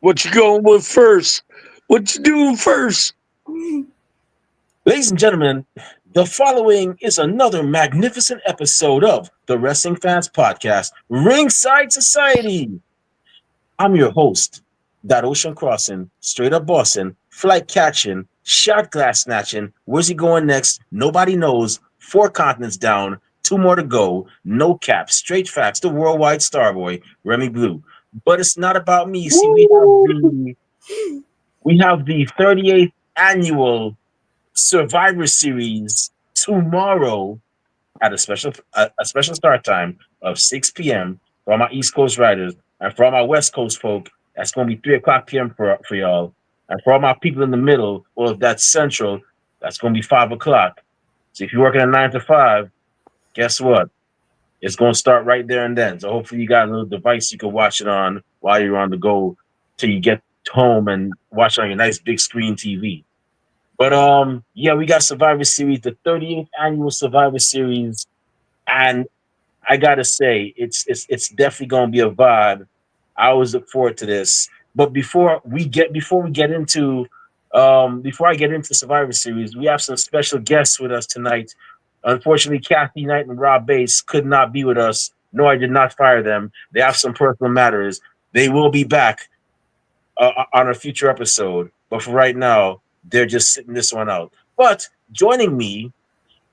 What you going with first? What you doing first? Ladies and gentlemen, the following is another magnificent episode of the Wrestling Fans Podcast, Ringside Society. I'm your host, that ocean crossing, straight up bossing, flight catching, shot glass snatching. Where's he going next? Nobody knows. 4 continents down, 2 more to go. No cap, straight facts. The worldwide starboy, Remy Blue. But it's not about me. See, we have the 38th annual Survivor Series tomorrow at a special start time of 6 p.m. for all my East Coast riders, and for all my West Coast folk, that's going to be 3 o'clock p.m. for y'all. And for all my people in the middle, or if that's Central, that's going to be 5 o'clock. So if you're working a 9 to 5, guess what? It's going to start right there and then. So hopefully you got a little device you can watch it on while you're on the go till you get home and watch it on your nice big screen TV. But yeah, we got Survivor Series, the 38th annual Survivor Series, and I gotta say, it's definitely gonna be a vibe. I always look forward to this. But before I get into Survivor Series, we have some special guests with us tonight. Unfortunately, Kathy Knight and Rob Bass could not be with us. No, I did not fire them. They have some personal matters. They will be back on a future episode. But for right now, they're just sitting this one out. But joining me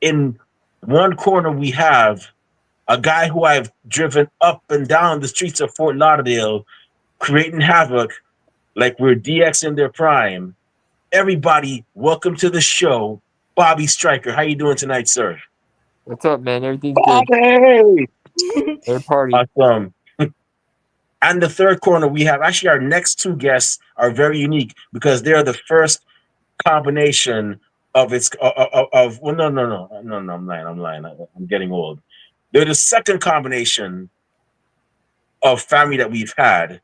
in one corner, we have a guy who I've driven up and down the streets of Fort Lauderdale, creating havoc like we're DX in their prime. Everybody, welcome to the show, Bobby Stryker. How you doing tonight, sir? What's up, man? Everything's good. Bobby! Hey, party. Awesome. And the third corner, we have actually our next 2 guests are very unique because they're the first combination of its of well, no, I'm lying. I'm getting old. They're the second combination of family that we've had.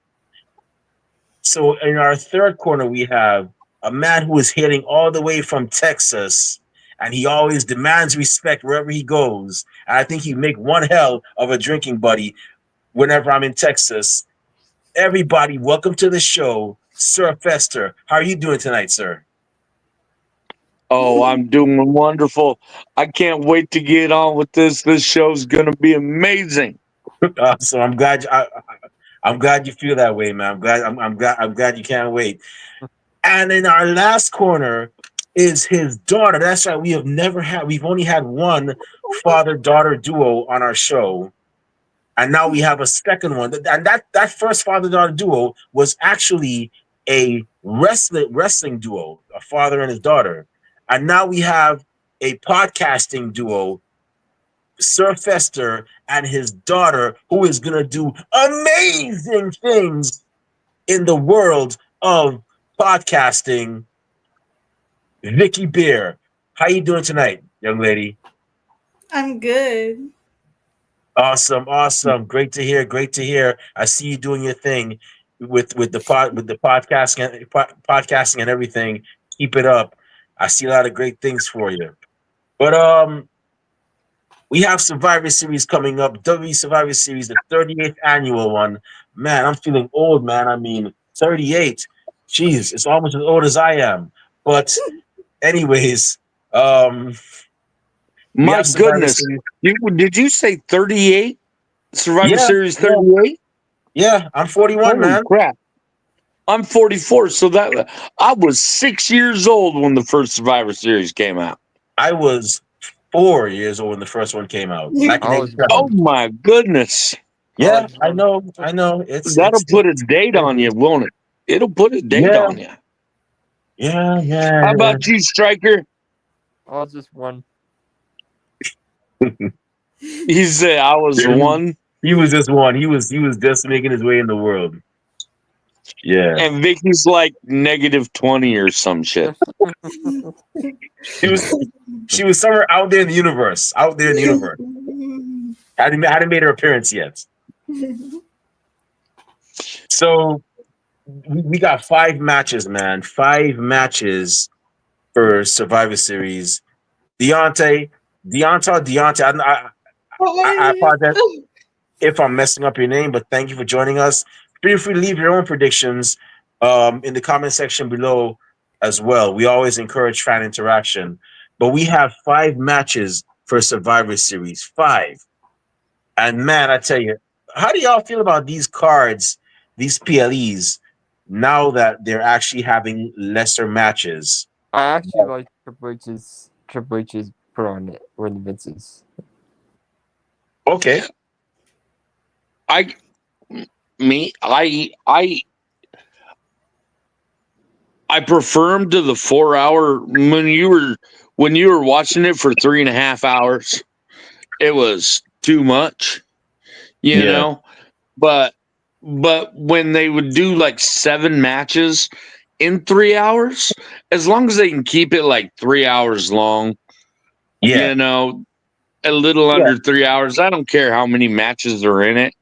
So in our third corner, we have a man who is hailing all the way from Texas, and he always demands respect wherever he goes. And I think he'd make one hell of a drinking buddy whenever I'm in Texas. Everybody, welcome to the show, Sir Fester. How are you doing tonight, sir? Oh, I'm doing wonderful. I can't wait to get on with this. This show's gonna be amazing. So I'm glad you feel that way, man. I'm glad you can't wait. And in our last corner is his daughter. That's right. We've only had one father-daughter duo on our show. And now we have a second one. And that first father-daughter duo was actually a wrestling duo, a father and his daughter. And now we have a podcasting duo, Sir Fester and his daughter, who is going to do amazing things in the world of podcasting. Vicki Beer, how you doing tonight, young lady? I'm good. Awesome. Great to hear. I see you doing your thing with the podcasting and everything. Keep it up. I see a lot of great things for you. But we have Survivor Series coming up. WWE Survivor Series, the 38th annual one. Man, I'm feeling old, man. I mean, 38. Jeez, it's almost as old as I am. But anyways, My goodness. Did you say 38? Survivor Series 38? Yeah, I'm 41, Holy man. crap. I'm 44, so that I was 6 years old when the first Survivor Series came out. I was 4 years old when the first one came out. Back in I was 87. Oh my goodness. Yeah, I know. That'll put a date on you, won't it? It'll put a date on you. Yeah. How about you, Stryker? I was just one. He said I was one. He was just one. He was just making his way in the world. Yeah. And Vicky's like -20 or some shit. She was somewhere out there in the universe. Hadn't made her appearance yet. So we got 5 matches, man. 5 matches for Survivor Series. Deontay. I apologize if I'm messing up your name, but thank you for joining us. Feel free to leave your own predictions in the comment section below as well. We always encourage fan interaction, but we have 5 matches for Survivor Series. 5. And man, I tell you, how do y'all feel about these cards, these PLEs, now that they're actually having lesser matches? I actually like Triple H's put on it or the Vince's. Okay. I me I prefer him to the 4 hour when you were watching it for 3.5 hours. It was too much, you Yeah. know. But when they would do like 7 matches in 3 hours, as long as they can keep it like 3 hours long, Yeah. you know, a little Yeah. under 3 hours. I don't care how many matches are in it.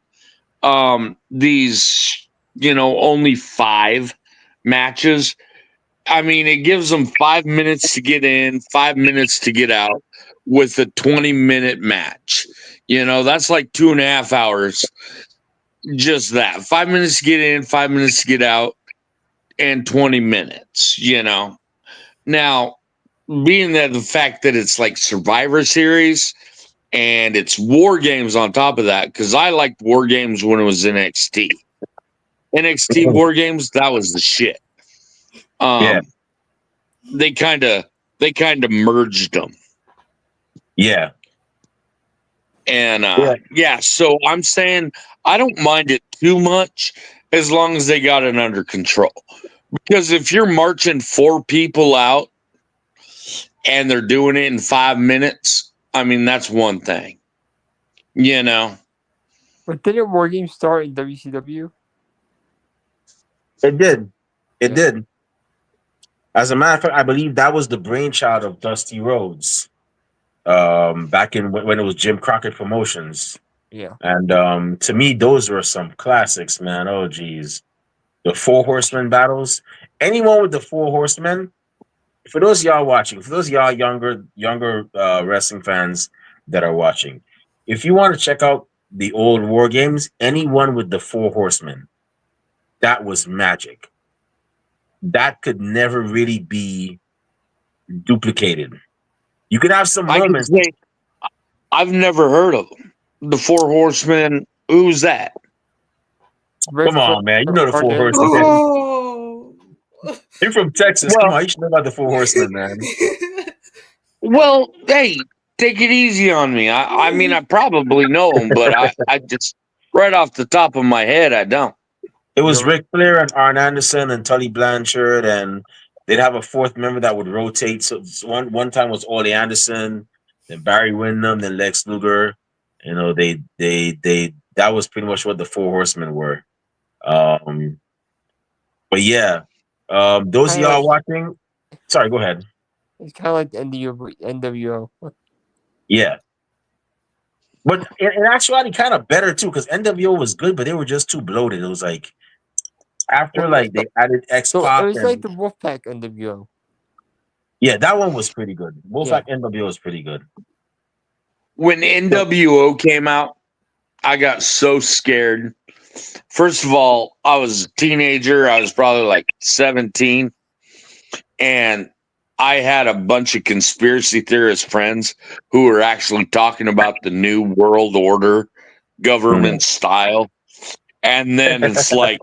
These, only 5 matches. I mean, it gives them 5 minutes to get in, 5 minutes to get out with a 20-minute match. That's like 2.5 hours. Just that. 5 minutes to get in, 5 minutes to get out, and 20 minutes. Now, being that the fact that it's like Survivor Series and it's War Games on top of that, because I liked War Games when it was NXT. NXT War Games, that was the shit. Yeah. They kind of merged them. Yeah. And so I'm saying I don't mind it too much as long as they got it under control. Because if you're marching 4 people out and they're doing it in 5 minutes, I mean, that's one thing. But didn't War Games start in WCW? It did. It Yeah. did. As a matter of fact, I believe that was the brainchild of Dusty Rhodes. Back in when it was Jim Crockett Promotions. Yeah. And to me, those were some classics, man. Oh geez. The 4 horsemen battles. Anyone with the 4 horsemen, for those of y'all watching, for those of y'all younger wrestling fans that are watching, if you want to check out the old War Games, anyone with the 4 horsemen, that was magic. That could never really be duplicated. You could have some I can moments. say I've never heard of them. The 4 Horsemen. Who's that? Come on, man. You know the 4 horsemen. Oh. You're from Texas. Come on, you should know about the 4 horsemen, man. Well, hey, take it easy on me. I mean, I probably know them, but I just right off the top of my head, I don't. It was No. Ric Flair and Arn Anderson and Tully Blanchard, and they'd have a 4th member that would rotate. So one time was Ole Anderson, then Barry Windham, then Lex Luger. They that was pretty much what the 4 horsemen were. But yeah, those of Kinda y'all like, watching, sorry, go ahead. it's kind of like the NWO. Yeah, but in actuality, kind of better too, because NWO was good, but they were just too bloated. It was like after like they added X So it Pac was like and the Wolfpack NWO. yeah, that one was pretty good. Wolfpack NWO was pretty good. When NWO came out, I got so scared. First of all, I was a teenager. I was probably like 17. And I had a bunch of conspiracy theorist friends who were actually talking about the new world order government style. And then it's like,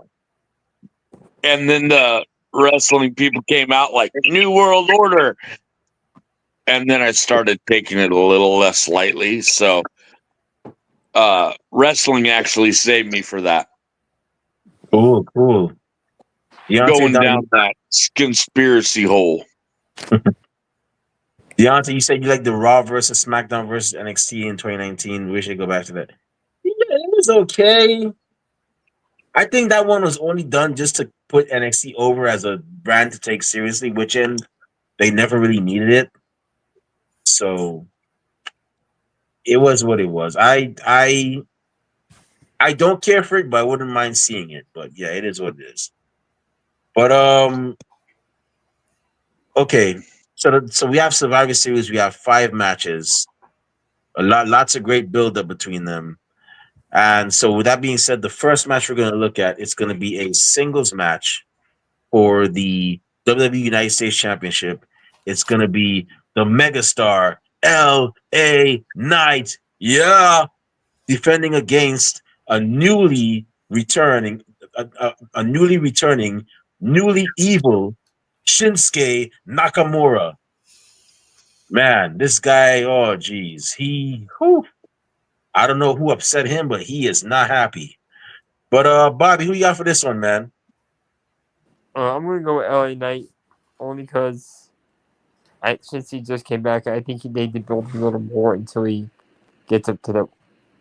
and then the wrestling people came out like new world order. And then I started taking it a little less lightly. So wrestling actually saved me for that. Cool. Going down that conspiracy hole. Deontay, you said you like the Raw versus SmackDown versus NXT in 2019. We should go back to that. Yeah, it was okay. I think that one was only done just to put NXT over as a brand to take seriously, which end they never really needed it. So it was what it was. I don't care for it, but I wouldn't mind seeing it. But yeah, it is what it is. But okay. So we have Survivor Series. We have 5 matches. Lots of great build up between them. And so with that being said, the first match we're going to look at, it's going to be a singles match for the WWE United States Championship. It's going to be the megastar L.A. Knight. Yeah, defending against a newly returning, newly evil Shinsuke Nakamura. Man, this guy, oh geez, I don't know who upset him, but he is not happy. But Bobby, who you got for this one, man? I'm gonna go with LA Knight only because since he just came back, I think he needs to build a little more until he gets up to the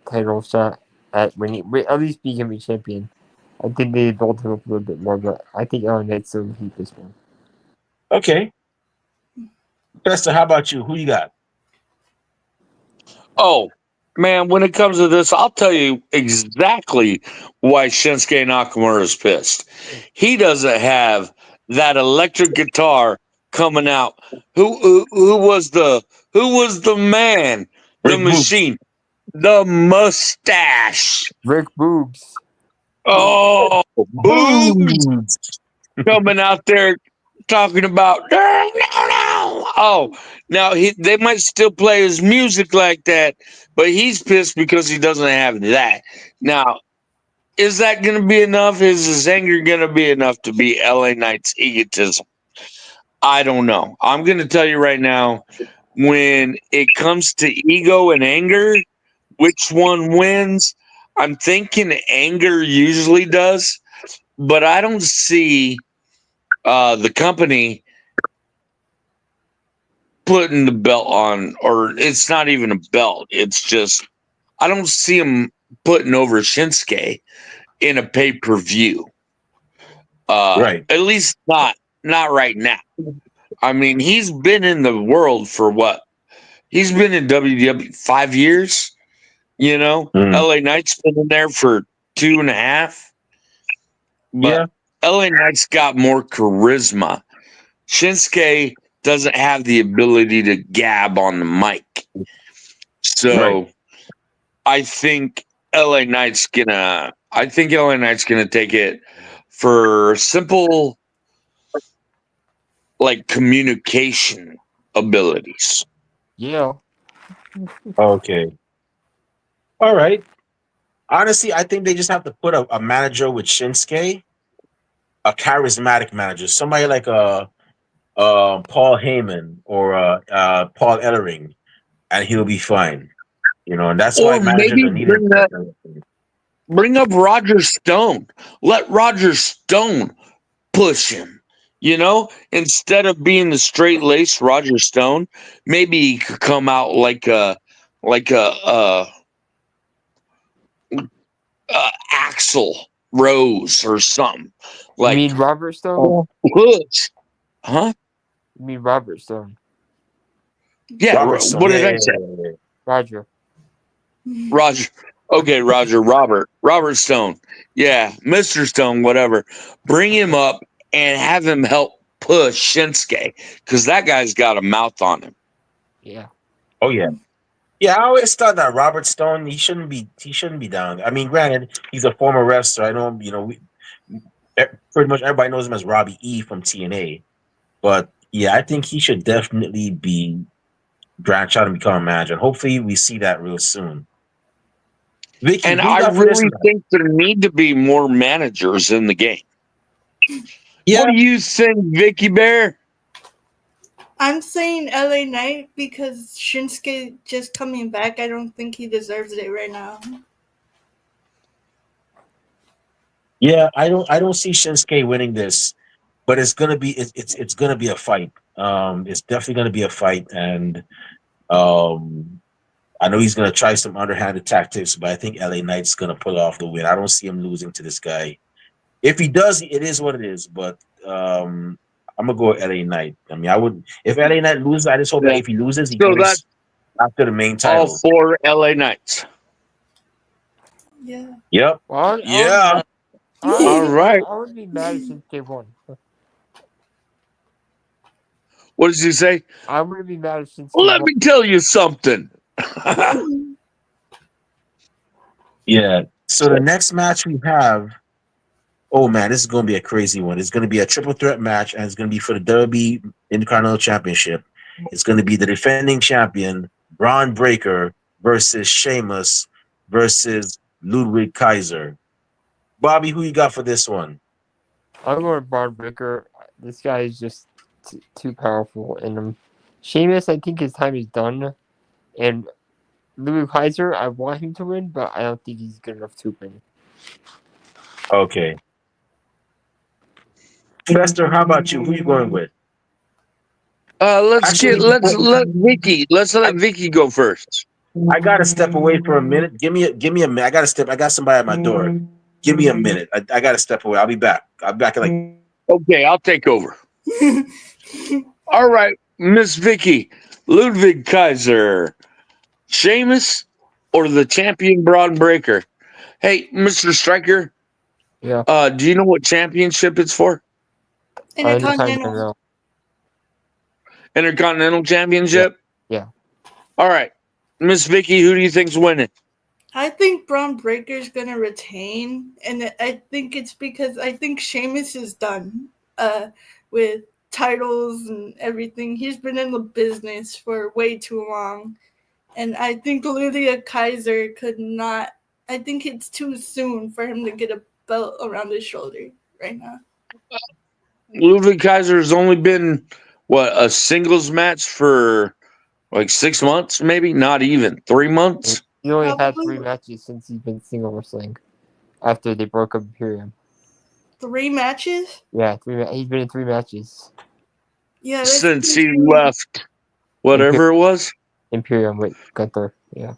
title shot at least becoming champion. I think they build him up a little bit more, but I think LA Knight's still keep this one. Okay. Fester, how about you? Who you got? Oh, man, when it comes to this, I'll tell you exactly why Shinsuke Nakamura is pissed. He doesn't have that electric guitar coming out. Who was the man? The Rick Boogs. machine. The mustache. Rick Boobs. Oh, Boogs coming out there talking about no. Oh, now they might still play his music like that, but he's pissed because he doesn't have that. Now, is that going to be enough? Is his anger going to be enough to be LA Knight's egotism? I don't know. I'm going to tell you right now, when it comes to ego and anger, which one wins? I'm thinking anger usually does, but I don't see the company putting the belt on, or it's not even a belt. It's just I don't see him putting over Shinsuke in a pay-per-view. Right. At least not right now. I mean, he's been in the world for what? He's been in WWE 5 years. LA Knight's been in there for 2.5. But Yeah. LA Knight's got more charisma. Shinsuke doesn't have the ability to gab on the mic. So Right. I think LA Knight's gonna take it for simple like communication abilities. Yeah. Okay. All right. Honestly, I think they just have to put a manager with Shinsuke, a charismatic manager, somebody like Paul Heyman or Paul Ellering, and he'll be fine. And that's why Or managers maybe are needed. bring up Roger Stone. Let Roger Stone push him. Instead of being the straight laced Roger Stone, maybe he could come out like a Axel Rose or something. You mean Robert Stone? Push. Huh? You mean Robert Stone? Yeah. Robert Stone. What did I say? Roger. Roger. Okay, Roger. Robert Stone. Yeah, Mr. Stone. Whatever. Bring him up and have him help push Shinsuke because that guy's got a mouth on him. Yeah. Oh yeah. Yeah, I always thought that Robert Stone, he shouldn't be down. I mean, granted, he's a former wrestler. I know, pretty much everybody knows him as Robbie E from TNA. But yeah, I think he should definitely be branch out and become a manager. Hopefully, we see that real soon. Vicki, And who you I got for this really one? think there need to be more managers in the game. Yeah. What do you think, Vicky Bear? I'm saying LA Knight because Shinsuke just coming back. I don't think he deserves it right now. Yeah, I don't see Shinsuke winning this, but it's gonna be it's gonna be a fight. It's definitely gonna be a fight, and I know he's gonna try some underhanded tactics, but I think LA Knight's gonna pull off the win. I don't see him losing to this guy. If he does, it is what it is. But I'm gonna go with LA Knight. I mean, I would if LA Knight loses, I just hope that if he loses, he So goes that's after the main all title. 4 LA Knights. Yeah. Yep. Well, Yeah. All right. I would be mad if Shinsuke won. What does he say? I wouldn't be mad if Shinsuke Let won. me tell you something. Yeah. So the next match we have Oh man, this is going to be a crazy one. It's going to be a triple threat match, and it's going to be for the WWE Intercontinental Championship. It's going to be the defending champion Braun Breaker versus Sheamus versus Ludwig Kaiser. Bobby, who you got for this one? I'm going with Braun Breaker. This guy is just too powerful. And Sheamus, I think his time is done. And Louis Kaiser, I want him to win, but I don't think he's good enough to win. Okay. Lester, how about you? Who you going with? Let's Actually, let Vicky. Let's let Vicky go first. I gotta step away for a minute. Give me a minute. I gotta step. I got somebody at my door. Give me a minute. I gotta step away. I'll be back. I'll be back in like. Okay, I'll take over. All right, Miss Vicky, Ludwig Kaiser, Sheamus, or the champion Braun Breaker? Hey, Mr. Stryker. Yeah. Do you know what championship it's for? Intercontinental. Intercontinental Championship? Yeah. All right. Miss Vicky, who do you think's winning? I think Braun Breaker's gonna retain, and I think it's because I think Sheamus is done with titles and everything. He's been in the business for way too long, and I think Lydia Kaiser could not. I think it's too soon for him to get a belt around his shoulder right now. Ludwig Kaiser's only been, a singles match for like 6 months, maybe? Not even. 3 months? He only had Probably. 3 matches since he's been single wrestling after they broke up Imperium. 3 matches? Yeah, he's been in 3 matches. Yeah, Since he left whatever it was? Imperium with Gunther. Yeah.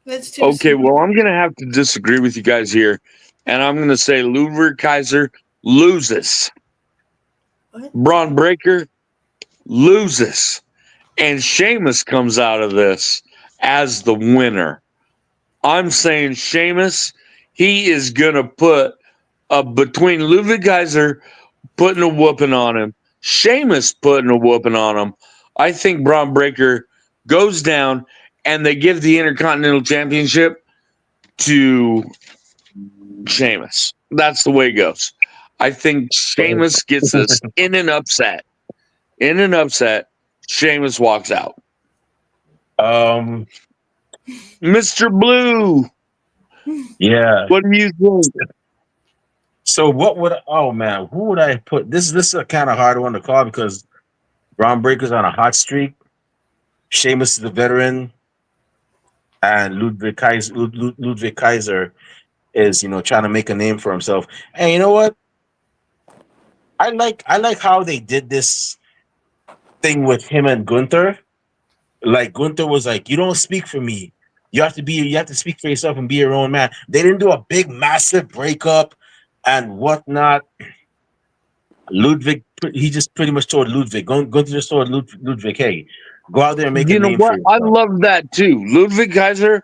That's too Okay, soon. well, I'm going to have to disagree with you guys here. And I'm going to say Ludwig Kaiser loses. What? Braun Breaker loses. And Sheamus comes out of this as the winner. I'm saying Sheamus, he is going to put between Ludwig Kaiser putting a whooping on him, Sheamus putting a whooping on him. I think Braun Breaker goes down and they give the Intercontinental Championship to Sheamus. That's the way it goes. I think Sheamus gets this in an upset. In an upset, Sheamus walks out. Mr. Blue, Yeah. what do you think? So what would? Oh man, who would I put? This is a kind of hard one to call because Braun Breaker's on a hot streak. Sheamus is a veteran, and Ludwig Kaiser is trying to make a name for himself. And you know what? I like how they did this thing with him and Gunther. Like Gunther was like, "You don't speak for me. You have to speak for yourself and be your own man." They didn't do a big, massive breakup and whatnot. Ludwig, he just pretty much told Ludwig, Gunther just told Ludwig, "Hey, go out there and make a You know name for what? I yourself." love that too. Ludwig Kaiser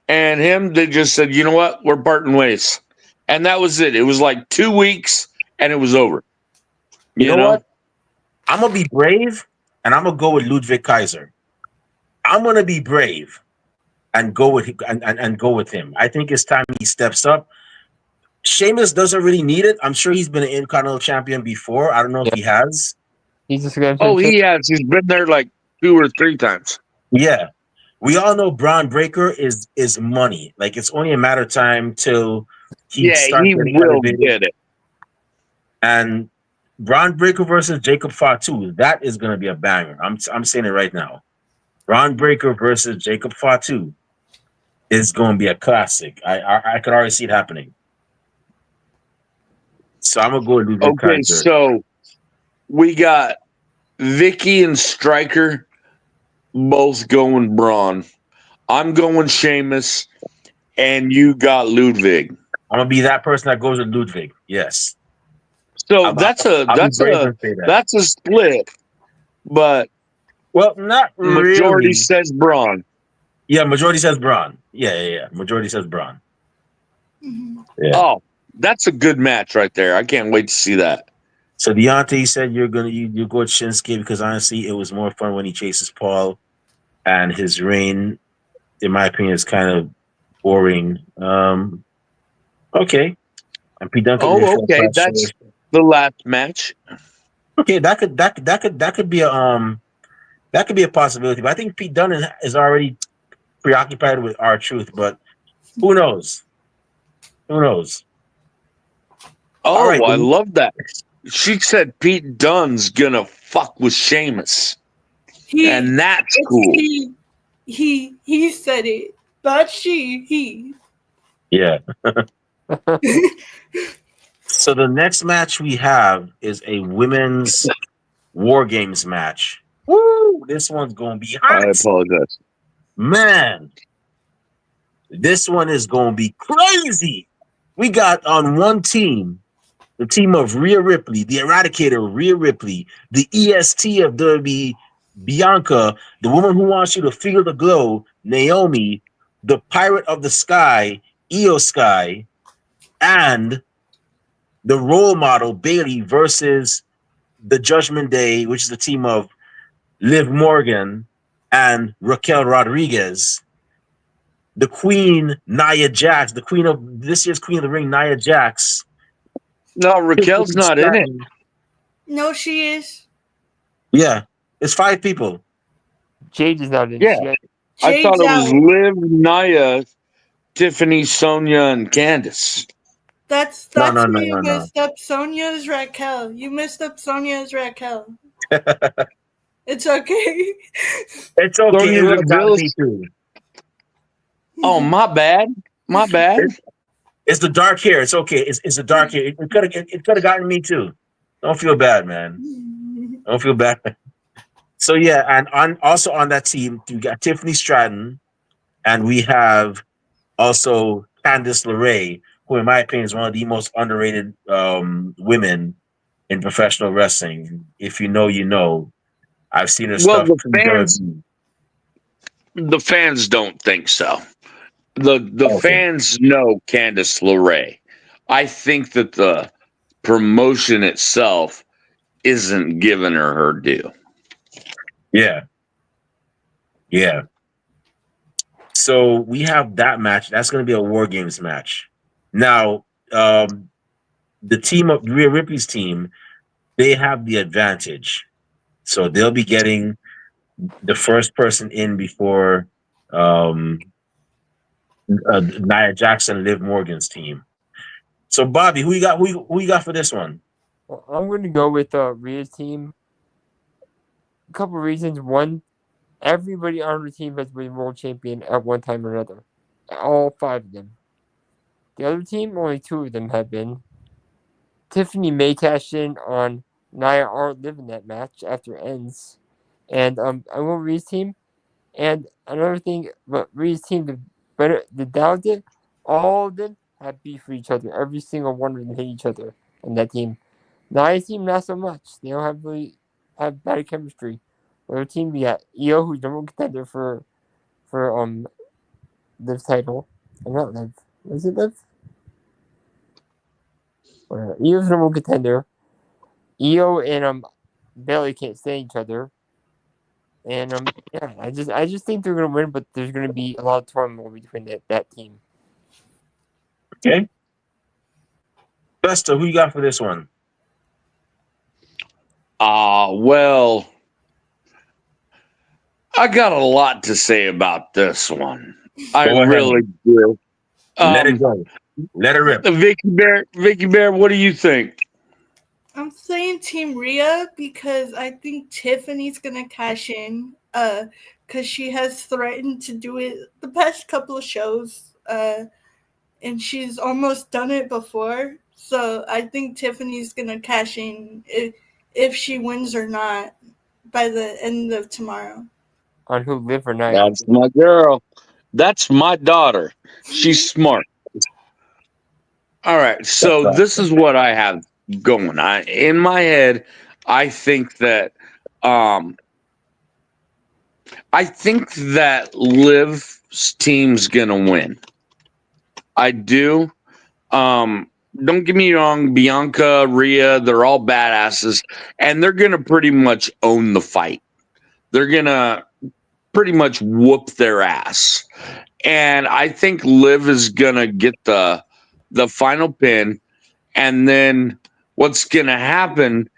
and him, they just said, you know what? We're parting ways. And that was it. It was like 2 weeks and it was over. You know what? I'm gonna be brave and I'm gonna go with Ludwig Kaiser. I'm gonna be brave and go with and go with him. I think it's time he steps up. Sheamus doesn't really need it. I'm sure he's been an Intercontinental Champion before. I don't know if he has. He's just going Oh, he has. He's been there like 2 or 3 times. Yeah. We all know Braun Breaker is money. Like it's only a matter of time till he starts he getting will elevated. get it. And Braun Breaker versus Jacob Fatu, that is going to be a banger. I'm saying it right now. Braun Breaker versus Jacob Fatu is going to be a classic. I could already see it happening. So I'm gonna go with Ludwig Okay, Kaiser. so we got Vicky and Stryker both going Braun. I'm going Sheamus, and you got Ludwig. I'm gonna be that person that goes with Ludwig. Yes. So I'll that's be brave and say that. a split, but Well, not majority really. says Braun. Yeah, majority says Braun. Yeah. Majority says Braun. Mm-hmm. Yeah. Oh, that's a good match right there. I can't wait to see that. So Deontay said you go with Shinsuke because honestly, it was more fun when he chases Paul, and his reign, in my opinion, is kind of boring. Okay. And Pete Dunne could be Oh, a okay. franchise That's choice. the last match. Okay, that could be a possibility. But I think Pete Dunne is already preoccupied with R-Truth. But who knows? Who knows? All right, Oh, I love that. She said Pete Dunne's gonna fuck with Sheamus, He, and that's it's cool. he said it. Not she, he. yeah. So the next match we have is a women's War Games match. Woo! This one's gonna be I hot, apologize. man. This one is gonna be crazy. We got on one team the team of Rhea Ripley, the Eradicator Rhea Ripley, the EST of WWE Bianca, the woman who wants you to feel the glow, Naomi, the Pirate of the Sky, Io Sky, and the role model Bailey versus the Judgment Day, which is the team of Liv Morgan and Raquel Rodriguez. The Queen, Nia Jax, the Queen of this year's Queen of the Ring, Nia Jax. No, Raquel's not in it. No, she is. Yeah, it's 5 people. Jade is not in. Yeah. She got- I thought Jade's it was out. Liv, Nia, Tiffany, Sonia, and Candice. That's No. where you messed up. Sonia's Raquel. You messed up Sonia's Raquel. It's okay. It's okay. Sonya It would have gotten Deville's. me too. Oh, my bad. My bad. It's the dark hair. It's okay. It's the dark hair. It could have gotten me too. Don't feel bad, man. Don't feel bad. So yeah, and also on that team, you got Tiffany Stratton, and we have also Candice LeRae, who in my opinion is one of the most underrated women in professional wrestling. If you know, you know. I've seen her Well, stuff. the fans don't think so. The Okay. fans know Candice LeRae. I think that the promotion itself isn't giving her due. Yeah. Yeah. So we have that match. That's going to be a War Games match. Now, the team of Rhea Ripley's team, they have the advantage. So they'll be getting the first person in before Nia Jackson, Liv Morgan's team. So Bobby, who you got? Who you got for this one? Well, I'm going to go with Rhea's team. A couple reasons. One, everybody on the team has been world champion at one time or another. All 5 of them. The other team, only 2 of them have been. Tiffany may cash in on Nia or Liv in that match after it ends. And I want Rhea's team. And another thing, but Rhea's team, the Dallas, all of them have beef with each other. Every single one of them hate each other in that team. Nia's team, not so much. They don't have really have bad chemistry. Other team, we got Io, who's number one contender for Liv's title. And not Liv. Was it Liv? Io's number one contender. Io and Bailey can't stand each other. And yeah, I just think they're gonna win, but there's gonna be a lot of turmoil between that team. Okay. Buster, who you got for this one? Well, I got a lot to say about this one. I Go ahead. really do. Let it go. Let it rip. Vicky Bear, what do you think? I'm saying Team Rhea because I think Tiffany's gonna cash in. Because she has threatened to do it the past couple of shows. And she's almost done it before. So I think Tiffany's gonna cash in if she wins or not by the end of tomorrow. On who, Liv or Nia? That's my girl. That's my daughter. She's smart. All right. So this is what I have going. In my head, I think that Liv's team's gonna win. I do. Don't get me wrong, Bianca, Rhea, they're all badasses, and they're gonna pretty much own the fight. They're gonna pretty much whoop their ass. And I think Liv is gonna get the final pin. And then what's going to happen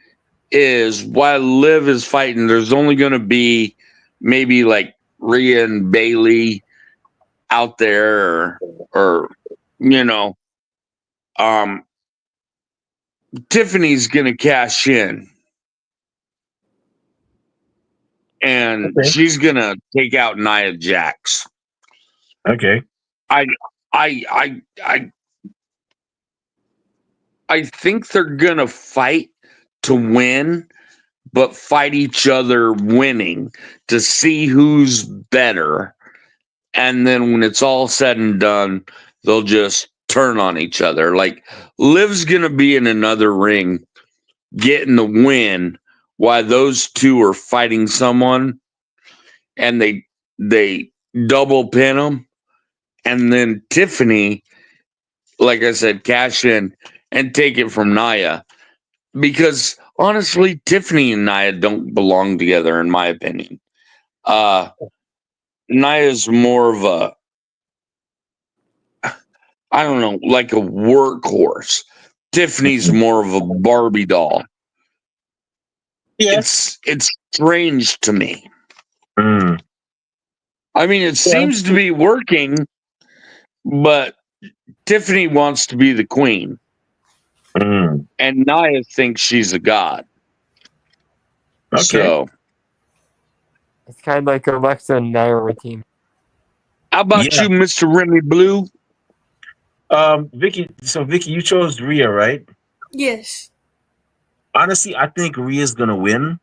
is while Liv is fighting, there's only going to be maybe like Rhea and Bailey out there, or you know, um, Tiffany's going to cash in, and Okay. she's going to take out Nia Jax. Okay. I, I, I, I, I think they're going to fight to win, but fight each other winning to see who's better. And then when it's all said and done, they'll just turn on each other. Like Liv's gonna be in another ring getting the win while those two are fighting someone, and they double pin them, and then Tiffany, like I said, cash in and take it from Nia. Because honestly, Tiffany and Nia don't belong together, in my opinion. Uh Nia's more of a, I don't know, like a workhorse. Tiffany's more of a Barbie doll. Yeah. It's strange to me. Mm. I mean, it Yeah. seems to be working, but Tiffany wants to be the queen, Mm. and Nia thinks she's a god. Okay. So, It's kind of like Alexa and Naira team. how about Yeah. you, Mr. Remy Blue? Vicky. So Vicky, you chose Rhea, right? Yes. Honestly, I think Rhea's gonna win,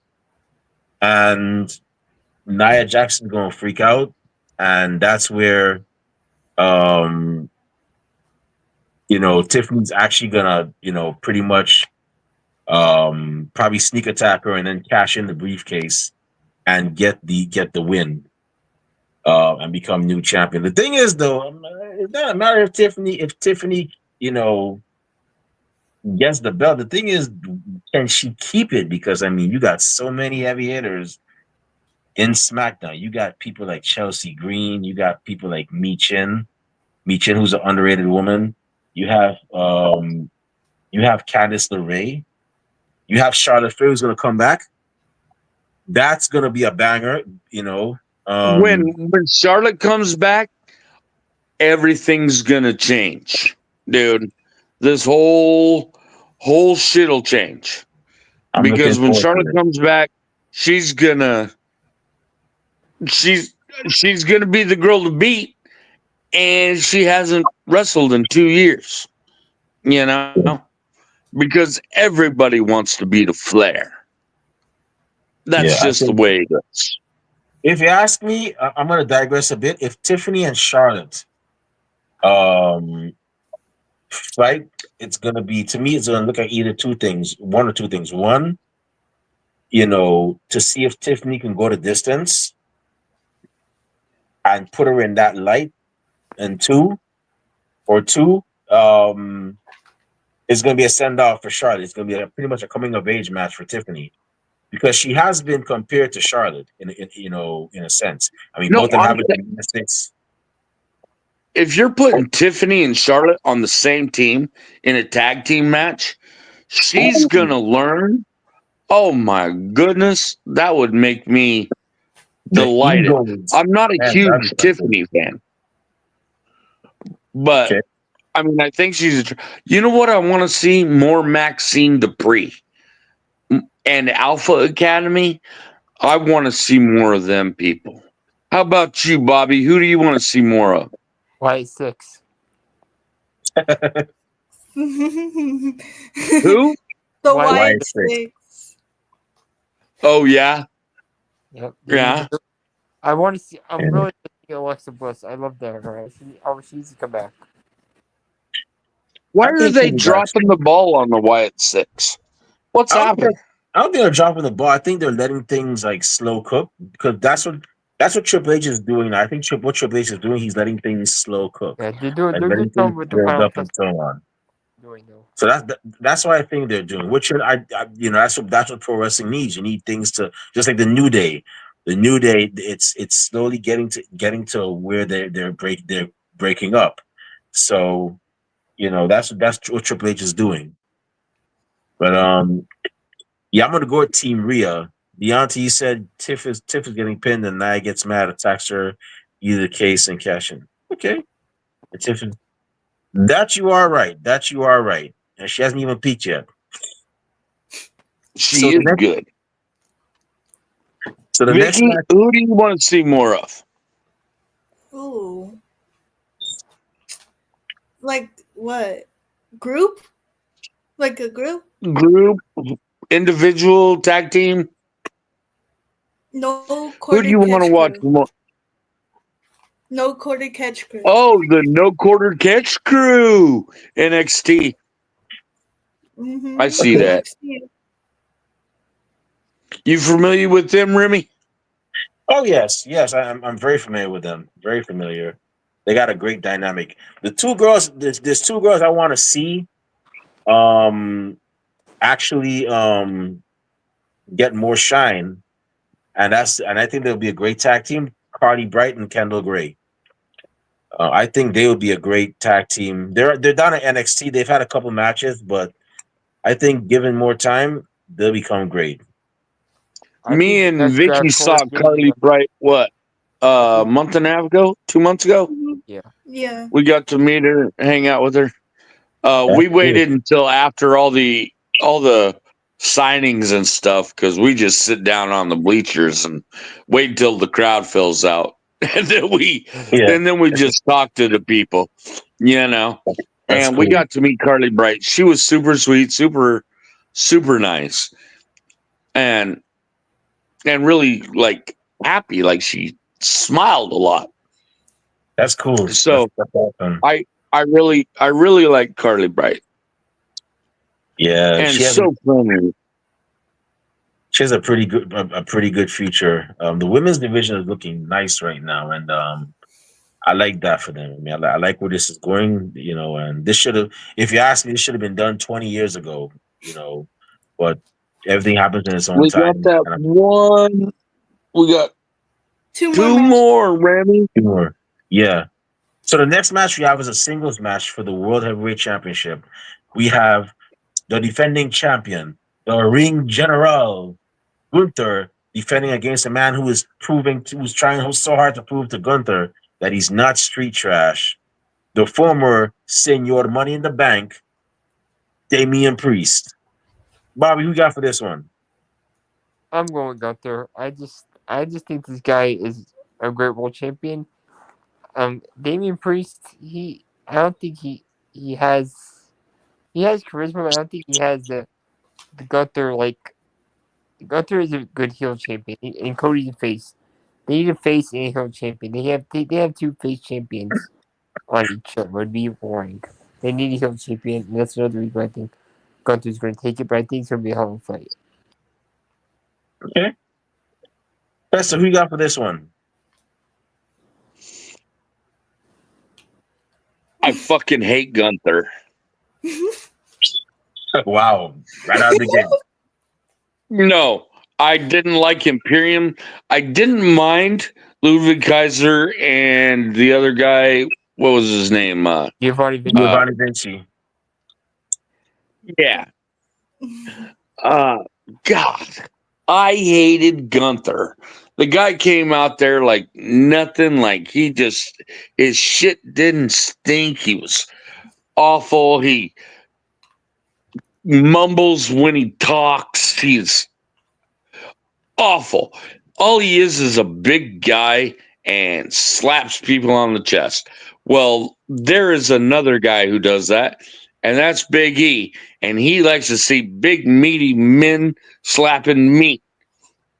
and Nia Jackson's gonna freak out, and that's where um Tiffany's actually gonna, pretty much probably sneak attack her and then cash in the briefcase and get the win, and become new champion. The thing is, though, it doesn't matter if Tiffany gets the belt. The thing is, can she keep it? Because I mean, you got so many heavy hitters in SmackDown. You got people like Chelsea Green. You got people like Michin, who's an underrated woman. You have Candice LeRae. You have Charlotte Flair, who's going to come back. That's going to be a banger. When Charlotte comes back, everything's gonna change, dude. This whole shit'll change. I'm looking Because when forward to Charlotte it. comes back, she's gonna she's she's gonna be the girl to beat, and she hasn't wrestled in 2 years. You know, because everybody wants to beat a Flair. That's Yeah, I just the think way it is. if you ask me, I'm going to digress a bit. If Tiffany and Charlotte um, fight, it's going to be, to me, it's going to look at either two things, one or two things. One, to see if Tiffany can go the distance and put her in that light. And two, it's going to be a send off for Charlotte. It's going to be pretty much a coming of age match for Tiffany because she has been compared to Charlotte in a sense. I mean, No, both of them have been mistakes. if you're putting Tiffany and Charlotte on the same team in a tag team match, she's gonna learn. Oh my goodness, that would make me The delighted. egos, I'm not a man, that'd be huge something. Tiffany fan, but Okay. I mean, I think she's. You know what? I want to see more Maxine Dupree and Alpha Academy. I want to see more of them people. How about you, Bobby? Who do you want to see more of? White 6. The Who? Why- White Why Six. Oh yeah, Yep. yeah. I want to see. I'm Yeah. really thinking Alexa Bliss. I love that her. She needs to come back. Why I are think they she'll be back. dropping the ball on the Wyatt Six? What's I don't think happening? I don't think they're dropping the ball. I think they're letting things like slow cook because that's what Triple H is doing. I think what Triple H is doing, he's letting things slow cook, Yeah, they're doing. like They're letting just done things with the build final up and test so on. doing though. So that's what I think they're doing. Which that's what pro wrestling needs. You need things to just like the New Day. The New Day, it's slowly getting to where they're breaking up. So that's what Triple H is doing. But yeah, I'm gonna go with Team Rhea. Deontay, you said Tiff is getting pinned, and Nia gets mad, attacks her, either case and cash in. Okay, and Tiff is that you are right. That you are right. And she hasn't even peaked yet. She So is good. the next Vicky, match, who do you want to see more of? Ooh. Like what? Group? Like a group? Group, individual, tag team? No Who do quarter you want to catch watch crew. more? No quarter catch crew. Oh, the No Quarter Catch Crew, NXT. I see okay. that. You familiar with them, Remy? Oh yes, I'm very familiar with them. Very familiar. They got a great dynamic. The two girls, there's two girls I want to see. Um, actually, get more shine, and I think they'll be a great tag team. Cardi Bright and Kendall Gray. I think they would be a great tag team. They're down at NXT. They've had a couple matches, but I think given more time, they'll become great. I think Me the and next Vicky draft saw Corey Graves. Carly Bright, what, I a think, month and a half ago? 2 months ago? yeah. Yeah. We got to meet her, hang out with her. That's We cool. waited until after all the signings and stuff because we just sit down on the bleachers and wait until the crowd fills out, and Yeah, then we just talk to the people, you know. that's And we cool. got to meet Carly Bright. She was super sweet, super nice, and really like happy. Like she smiled a lot. That's cool. So That's awesome. I really like Carly Bright, Yeah, and so friendly. she has a pretty good future. The women's division is looking nice right now, and I like that for them. I mean, I like where this is going. You know, and this should have, if you ask me, this should have been done 20 years ago. You know, but everything happens in its own We got time. that And I'm one. We got Two more two matches. more, Remy. sure. Yeah. So the next match we have is a singles match for the World Heavyweight Championship. We have the defending champion, the Ring General, Gunther, defending against a man who's trying so hard to prove to Gunther that he's not street trash. The former Senor Money in the Bank, Damian Priest. Bobby, who you got for this one? I'm going Gunther. I just think this guy is a great world champion. Damian Priest, I don't think he has charisma, but I don't think he has the Gunther like. Gunther is a good heel champion, and Cody's a face. They need a face and a heel champion. They have two face champions on each show. It would be boring. They need a heel champion, and that's another reason I think Gunther's going to take it. But I think it's going to be a hell of a fight. Okay. Festa, who you got for this one? I fucking hate Gunther. Wow. Right out of the gate. No, I didn't like Imperium. I didn't mind Ludwig Kaiser and the other guy. What was his name? Giovanni Vinci. Giovanni Vinci. Yeah. God, I hated Gunther. The guy came out there like nothing. Like his shit didn't stink. He was awful. He mumbles when he talks. He's awful. All he is a big guy and slaps people on the chest. Well, there is another guy who does that, and that's Big E. And he likes to see big, meaty men slapping meat.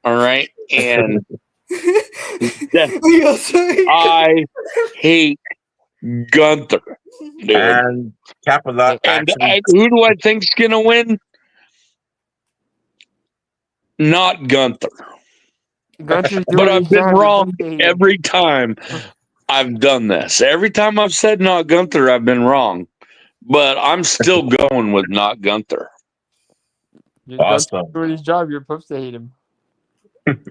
All right. And I hate Gunther, dude. And Capalot And actually. who do I think's going to win? Not Gunther. Gunther's But doing I've his been job. wrong every time I've done this. Every time I've said not Gunther, I've been wrong. But I'm still going with not Gunther. Gunther's Awesome. doing his job. You're supposed to hate him.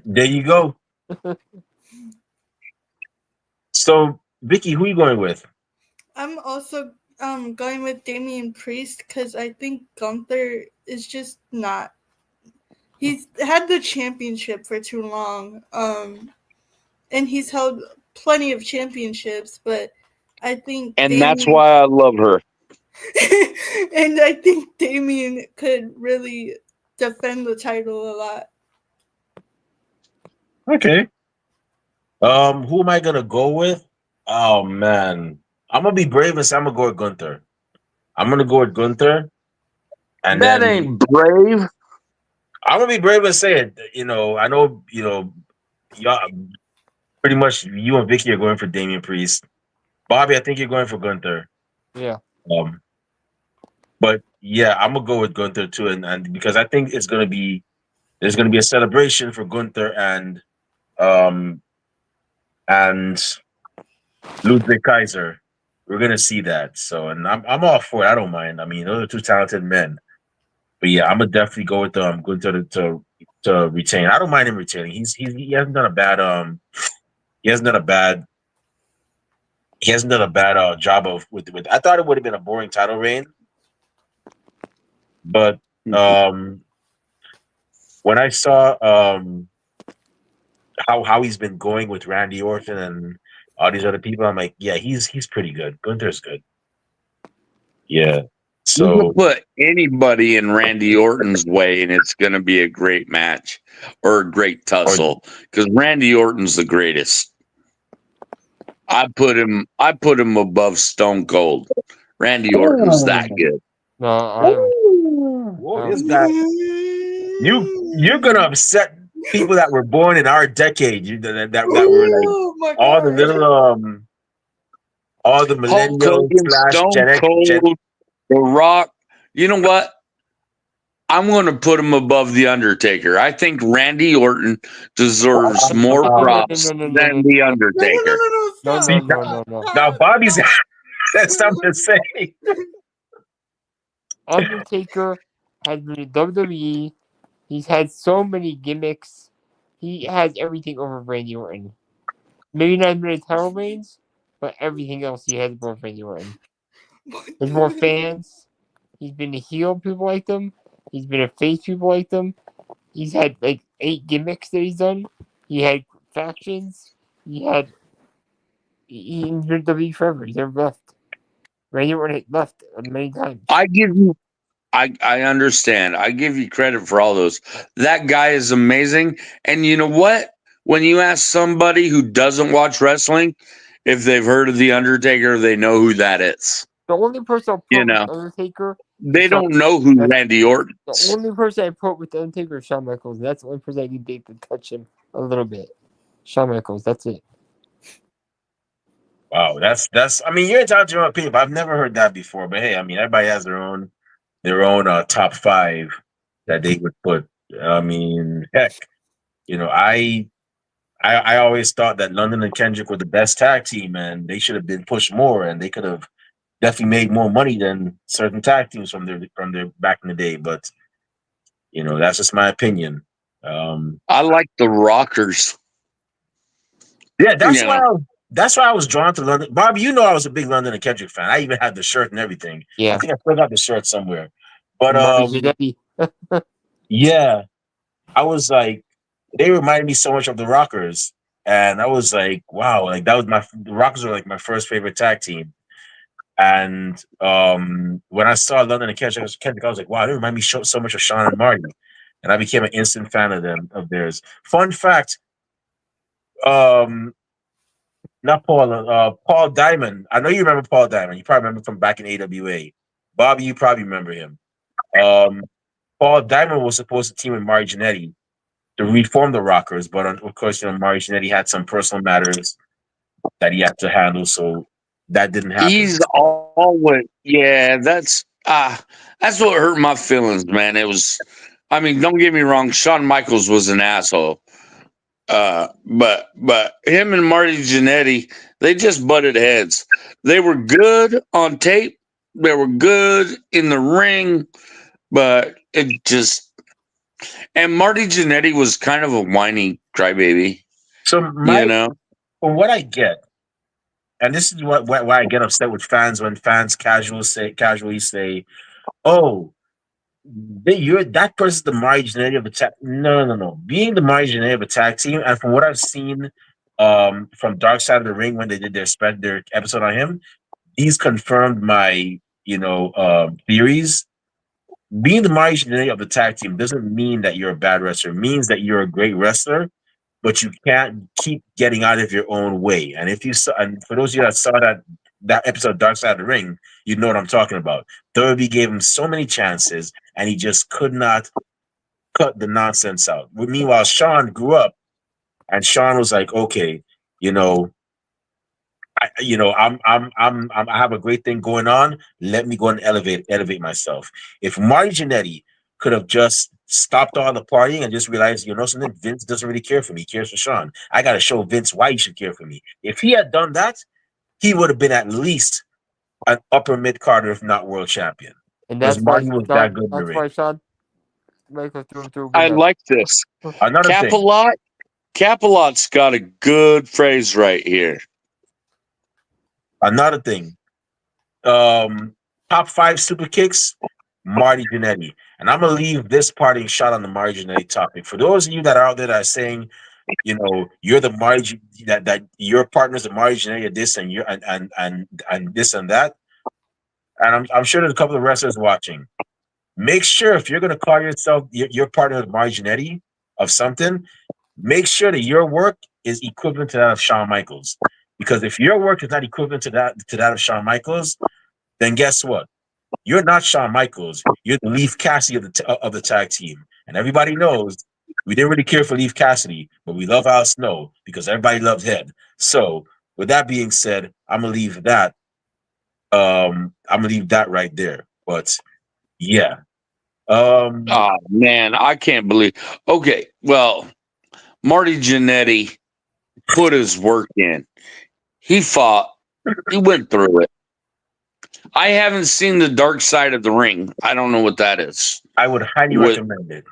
There you go. So, Vicky, who you going with? I'm also going with Damian Priest because I think Gunther is just not. He's had the championship for too long, and he's held plenty of championships, but I think And that's Damian why I love her. and I think Damian could really defend the title a lot. Okay. Who am I gonna go with? Oh man, I'm gonna be brave and say I'm gonna go with Gunther. I'm gonna go with Gunther, and That then ain't brave. I'm gonna be brave and say it. I know. Y'all, pretty much you and Vicki are going for Damian Priest. Bobby, I think you're going for Gunther. Yeah. Um, but yeah, I'm gonna go with Gunther too, and because I think there's gonna be a celebration for Gunther um and Ludwig Kaiser. We're gonna see that. So, and I'm all for it. I don't mind. I mean, those are two talented men. But yeah, I'm gonna definitely go with Gunther to retain. I don't mind him retaining. He hasn't done a bad he hasn't done a bad he hasn't done a bad job of with. I thought it would have been a boring title reign, but um when I saw how he's been going with Randy Orton and all these other people, I'm like, yeah, he's pretty good. Gunther's good. Yeah. You can So put anybody in Randy Orton's way, and it's going to be a great match or a great or tussle because Randy Orton's the greatest. I put him above Stone Cold. Randy Orton's that good. No, I don't. whoa, this guy. You're gonna upset people that were born in our decade. That were like Oh my all the god! little all the Hulk millennials Hogan, slash Stone Gen X. Cold, The Rock. You know what? I'm going to put him above The Undertaker. I think Randy Orton deserves more No, no, props no, no, no, than no, The no, Undertaker. no, Stop! no, See, no, no, no. now Stop! Bobby's that's something to say. Undertaker has been in WWE. He's had so many gimmicks. He has everything over Randy Orton. Maybe not many title reigns, but everything else he has above Randy Orton. There's more fans. He's been a heel, people like them. He's been a face, people like them. He's had like 8 gimmicks that he's done. He had factions. He entered WWE forever. He never left. Randy Orton had left many times. I understand. I give you credit for all those. That guy is amazing. And you know what? When you ask somebody who doesn't watch wrestling if they've heard of The Undertaker, they know who that is. The only person I'll You put with know, Undertaker they is Shawn. don't know who Randy Orton The is. only person I put with the Undertaker is Shawn Michaels. That's the only person I can date to touch him a little bit. Shawn Michaels. That's it. Wow, that's. I mean, you're entitled to your own opinion, but I've never heard that before. But hey, I mean, everybody has their own top 5 that they would put. I mean, heck, I always thought that London and Kendrick were the best tag team, and they should have been pushed more, and they could have definitely made more money than certain tag teams from their back in the day. But that's just my opinion. I like the Rockers. Yeah, You know, that's why I was drawn to London. Bobby, I was a big London and Kendrick fan. I even had the shirt and everything. I Yeah. think I still got the shirt somewhere. But Marty Jannetty. yeah, I was like, they reminded me so much of the Rockers, and I was like, wow, like that was the Rockers were like my first favorite tag team. And when I saw London and Kendrick, I was like, wow, they remind me so much of Sean and Marty, and I became an instant fan of theirs. Fun fact, um, not Paul, Paul Diamond. I know you remember Paul Diamond. You probably remember from back in AWA. Bobby, you probably remember him. Um, Paul Diamond was supposed to team with Marty Jannetty to reform the Rockers, but of course, Marty Jannetty had some personal matters that he had to handle, so that didn't happen. he's always that's what hurt my feelings, man. It was, I mean, don't get me wrong, Shawn Michaels was an asshole. But him and Marty Jannetty, they just butted heads. They were good on tape. They were good in the ring, but it just, and Marty Jannetty was kind of a whiny crybaby, So you know. from what I get, and this is what why I get upset with fans when fans casually say, "Oh, you're that person's the marginality of the tag." No, no, no. Being the marginality of a tag team, and from what I've seen, from Dark Side of the Ring when they did their episode on him, he's confirmed my theories. Being the marginality of the tag team doesn't mean that you're a bad wrestler. It means that you're a great wrestler, but you can't keep getting out of your own way. And if you saw, and for those of you that saw that episode of Dark Side of the Ring, you know what I'm talking about. WWE gave him so many chances, and he just could not cut the nonsense out. Meanwhile, Sean grew up, and Sean was like, okay, you know, I have a great thing going on. Let me go and elevate myself. If Marty Jannetty could have just stopped all the partying and just realized, something, Vince doesn't really care for me. He cares for Sean. I got to show Vince why he should care for me. If he had done that, he would have been at least an upper mid carder, if not world champion. And Because that's why Marty was that Sean. good in the That's ring. why Sean Michaels threw him through. I like this. Another thing. Capalot's got a good phrase right here. Another thing. Top 5 super kicks, Marty Jannetty. And I'm gonna leave this parting shot on the Marty Jannetty topic. For those of you that are out there that are saying, you're the Marty that your partner's the Marty Jannetty of this and you're and this and that. And I'm sure there's a couple of wrestlers watching. Make sure if you're gonna call yourself your partner of Marty Jannetty of something, make sure that your work is equivalent to that of Shawn Michaels. Because if your work is not equivalent to that of Shawn Michaels, then guess what? You're not Shawn Michaels. You're the Leaf Cassidy of the tag team. And everybody knows we didn't really care for Leaf Cassidy, but we love Al Snow because everybody loved Head. So with that being said, I'm gonna leave that. I'm gonna leave that right there. But yeah. Oh man, I can't believe. Okay, well, Marty Jannetty put his work in. He fought. He went through it. I haven't seen the Dark Side of the Ring. I don't know what that is. I would highly recommend it.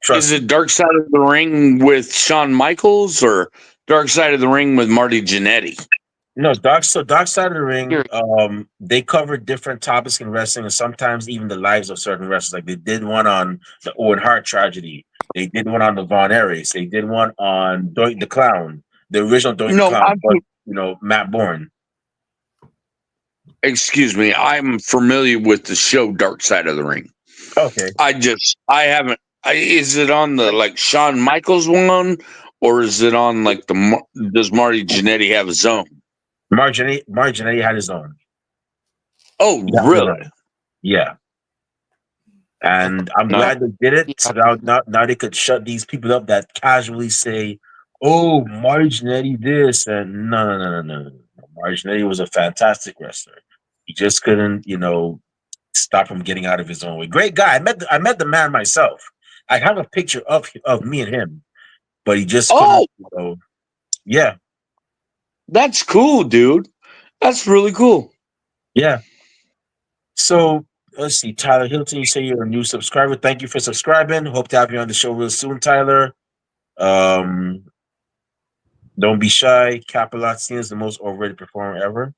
Is it Dark Side of the Ring with Shawn Michaels or Dark Side of the Ring with Marty Jannetty? No, Dark Side of the Ring, they cover different topics in wrestling and sometimes even the lives of certain wrestlers. Like they did one on the Owen Hart tragedy. They did one on the Von Erichs. They did one on Doink the Clown, the original Doink the Clown, but Matt Bourne. Excuse me, I'm familiar with the show Dark Side of the Ring. Okay. I haven't. Is it on the like Shawn Michaels one, or is it on like does Marty Jannetty have his own? Marty Jannetty had his own. Oh, really? Yeah. And I'm glad they did it. So now they could shut these people up that casually say, "Oh, Marty Jannetty this," and no. Marty Jannetty was a fantastic wrestler. He just couldn't, stop him getting out of his own way. Great guy. I met the man myself. I have a picture of me and him, but he just couldn't. Yeah. That's cool, dude. That's really cool. Yeah. So let's see, Tyler Hilton. You say you're a new subscriber. Thank you for subscribing. Hope to have you on the show real soon, Tyler. Don't be shy. Capalazzi is the most overrated performer ever.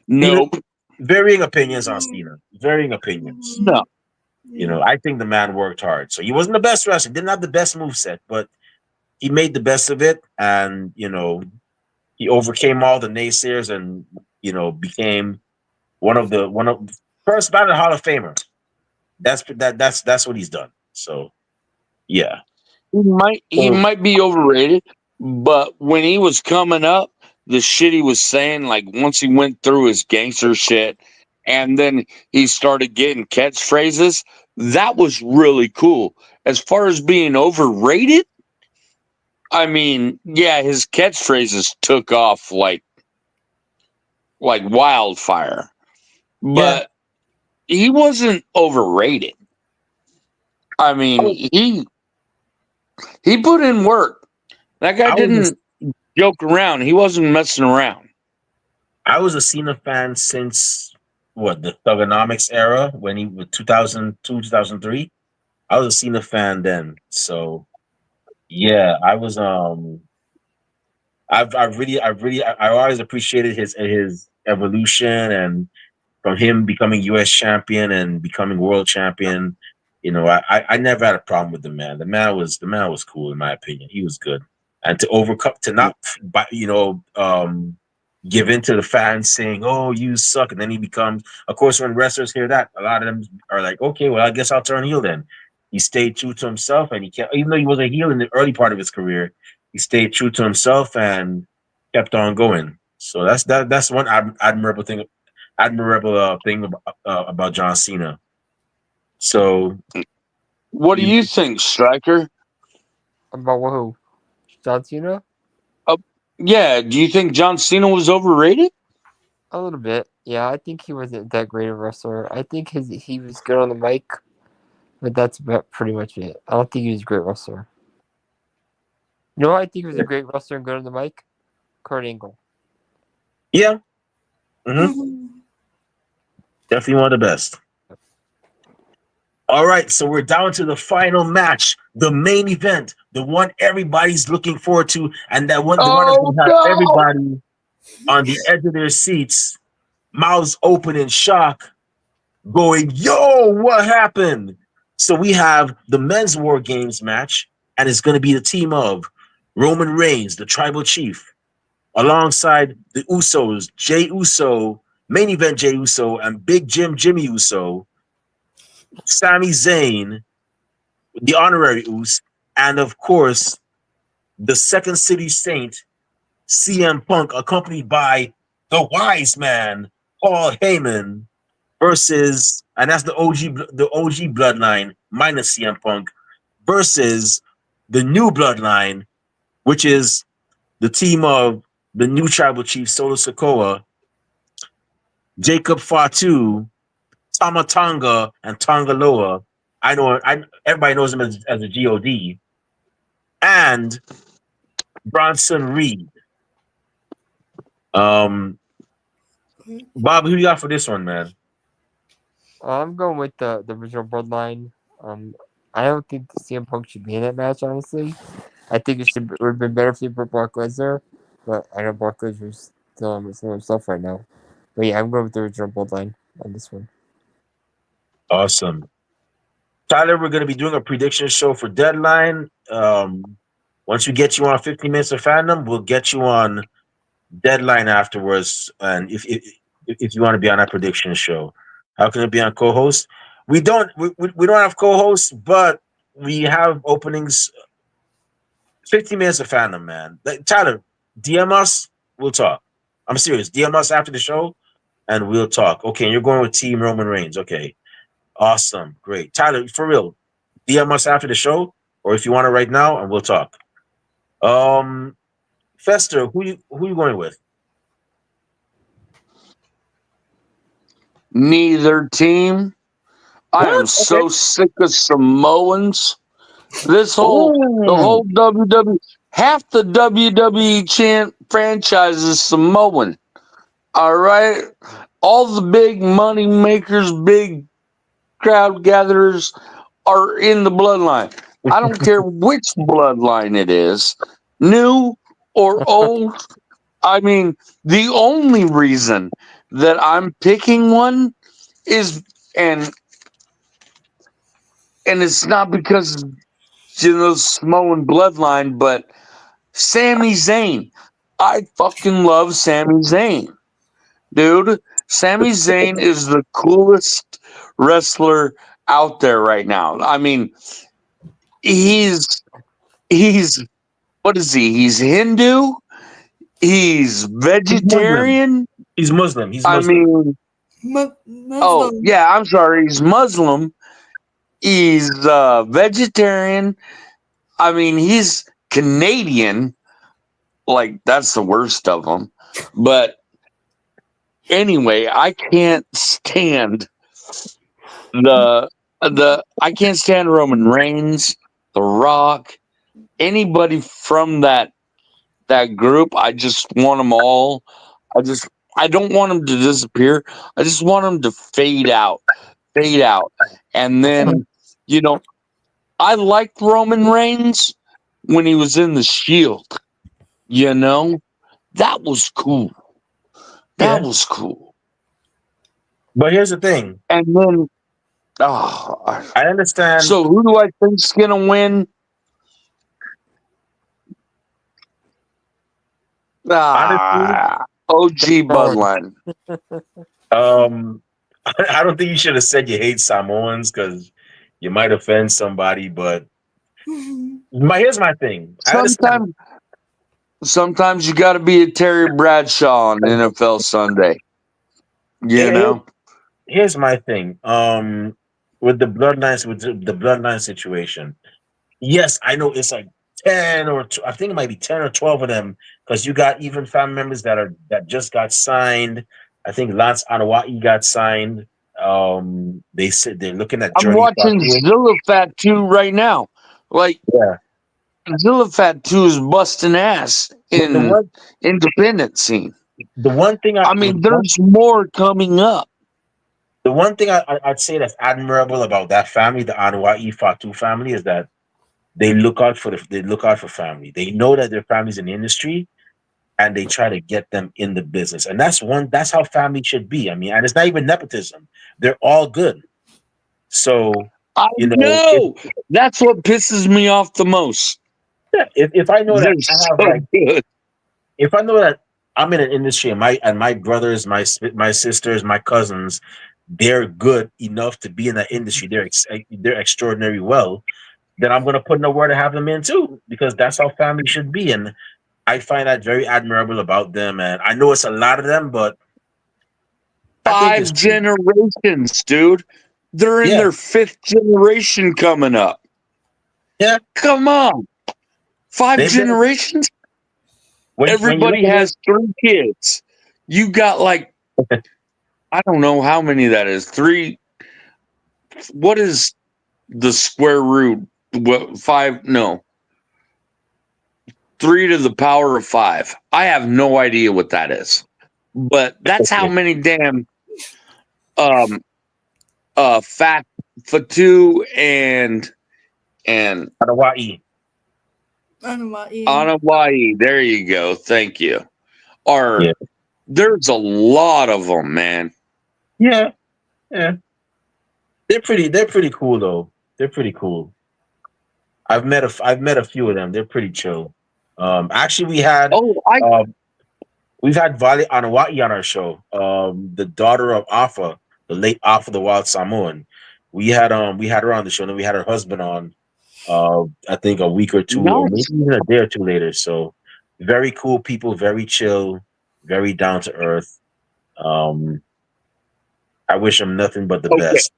Nope. Varying opinions on Cena. Varying opinions. No. I think the man worked hard. So he wasn't the best wrestler. Didn't have the best moveset, but he made the best of it. And, he overcame all the naysayers and, became one of first ballot Hall of Famer. That's what he's done. So, yeah. He might be overrated, but when he was coming up, the shit he was saying, like once he went through his gangster shit and then he started getting catchphrases, that was really cool. As far as being overrated, I mean, yeah, his catchphrases took off like wildfire, but he wasn't overrated. I mean, he put in work. That guy didn't joke around. He wasn't messing around. I was a Cena fan since the Thugonomics era when he was 2002, 2003. I was a Cena fan then. So yeah, I was I always appreciated his evolution, and from him becoming U.S. champion and becoming world champion. I never had a problem with the man. The man was cool in my opinion. He was good, and to overcome to not, but give in to the fans saying, "Oh, you suck," and then he becomes. Of course, when wrestlers hear that, a lot of them are like, "Okay, well, I guess I'll turn heel then." He stayed true to himself, and he kept, even though he was a heel in the early part of his career, he stayed true to himself and kept on going. So that's one admirable thing about John Cena. So What do you think, Stryker? About who? John Cena? Yeah, do you think John Cena was overrated? A little bit. Yeah, I think he wasn't that great a wrestler. I think he was good on the mic, but that's about pretty much it. I don't think he was a great wrestler. You know, I think he was a great wrestler and good on the mic. Kurt Angle. yeah, hmm Mhm. definitely one of the best. All right, so we're down to the final match, the main event, the one everybody's looking forward to, and the one that's Oh gonna have no! everybody on the edge of their seats, mouths open in shock, going, "Yo, what happened?" So we have the men's War Games match, and it's going to be the team of Roman Reigns, the Tribal Chief, alongside the Usos, Jey Uso, main event Jey Uso, and Big Jimmy Uso, Sami Zayn, the honorary Us, and of course the Second City Saint, CM Punk, accompanied by the Wise Man, Paul Heyman, versus, and that's the OG bloodline minus CM Punk versus the new bloodline, which is the team of the new tribal chief Solo Sokoa, Jacob Fatu, Tamatanga, and Tongaloa. Everybody knows him as a God, and Bronson Reed. Bob, who you got for this one, man? I'm going with the original Bloodline. I don't think CM Punk should be in that match. Honestly, I think it would have been better if they put Brock Lesnar, but I know Brock Lesnar's still on himself right now. But yeah, I'm going with the original Bloodline on this one. Awesome. Tyler, we're going to be doing a prediction show for Deadline. Once we get you on 15 Minutes of Fandom, we'll get you on Deadline afterwards. And if you want to be on that prediction show, how can it be on co-host? We don't have co-hosts, but we have openings. 15 Minutes of Fandom, man. Tyler, DM us. We'll talk. I'm serious. DM us after the show, and we'll talk. Okay, you're going with Team Roman Reigns. Okay. Awesome. Great. Tyler, for real, DM us after the show, or if you want to right now, and we'll talk. Fester, who you going with? Neither team. I am What? Okay. so sick of Samoans. The Oh, whole WWE, half the WWE franchise is Samoan. All right, all the big money makers, big crowd gatherers are in the bloodline. I don't care which bloodline it is, new or old. I mean, the only reason that I'm picking one is and it's not because Samoan bloodline, but Sami Zayn. I fucking love Sami Zayn. Dude, Sami Zayn is the coolest wrestler out there right now. I mean, he's what is he? He's Hindu. He's he's Muslim. vegetarian. He's Muslim. He's I Muslim. mean, oh Muslim. yeah, I'm sorry. He's Muslim. He's vegetarian. I mean, he's Canadian. Like that's the worst of them. But anyway, I can't stand I can't stand Roman Reigns, The Rock, anybody from that group. I just want them all. I don't want them to disappear. I just want them to fade out, and then you know I liked Roman Reigns when he was in the Shield. You know, that was cool. That Yeah. was cool. But here's the thing. And then, oh, I understand. so who do I think's gonna win? Honestly, OG Owens. Bloodline. um, I don't think you should have said you hate Samoans because you might offend somebody. But here's my thing. I understand. Sometimes you got to be a Terry Bradshaw on NFL Sunday. You Here- know, Here's my thing. With the bloodline situation. Yes, I know it's like 10 or I think it might be 10 or 12 of them because you got even family members that just got signed. I think Lance Anawai got signed. They said they're looking at I'm Journey watching Fatu. Zillafat 2 right now. Like Yeah. Zillafat 2 is busting ass But the in one independent scene. the one thing I mean, there's more coming up. the one thing I'd say that's admirable about that family, the Anawai Fatu family, is that they look out for family. They know that their family's in the industry and they try to get them in the business. And that's how family should be. I mean, and it's not even nepotism. They're all good. So, I you know, know. That's what pisses me off the most. if I know They're that I have so good. if I know that I'm in an industry and my brothers, my sisters, my cousins, they're good enough to be in that industry. They're extraordinary well. Then I'm gonna put in a word to have them in too, because that's how family should be. And I find that very admirable about them. And I know it's a lot of them, but I think it's 5 generations, dude. They're in yeah, their 5th generation coming up. yeah. Come on. 5 They've been generations? when you look Everybody at it, has 3 kids. You got like, I don't know how many that is. 3. What is the square root? What, 5? No. 3 to the power of 5. I have no idea what that is. But that's how many damn um Fatu and Hawaii. Hawaii. There you go. Thank you. Yeah, There's a lot of them, man. yeah, yeah. They're pretty cool though. They're pretty cool. I've met a few of them. They're pretty chill. Actually, Oh, um, we've had Vale Anawai on our show. The daughter of Afa, the late Afa, the Wild Samoan. We had her on the show, and then we had her husband on. I think a week or two, or maybe nice. even a day or two later. So, very cool people, very chill, very down to earth. Um, I wish them nothing but the Okay. best.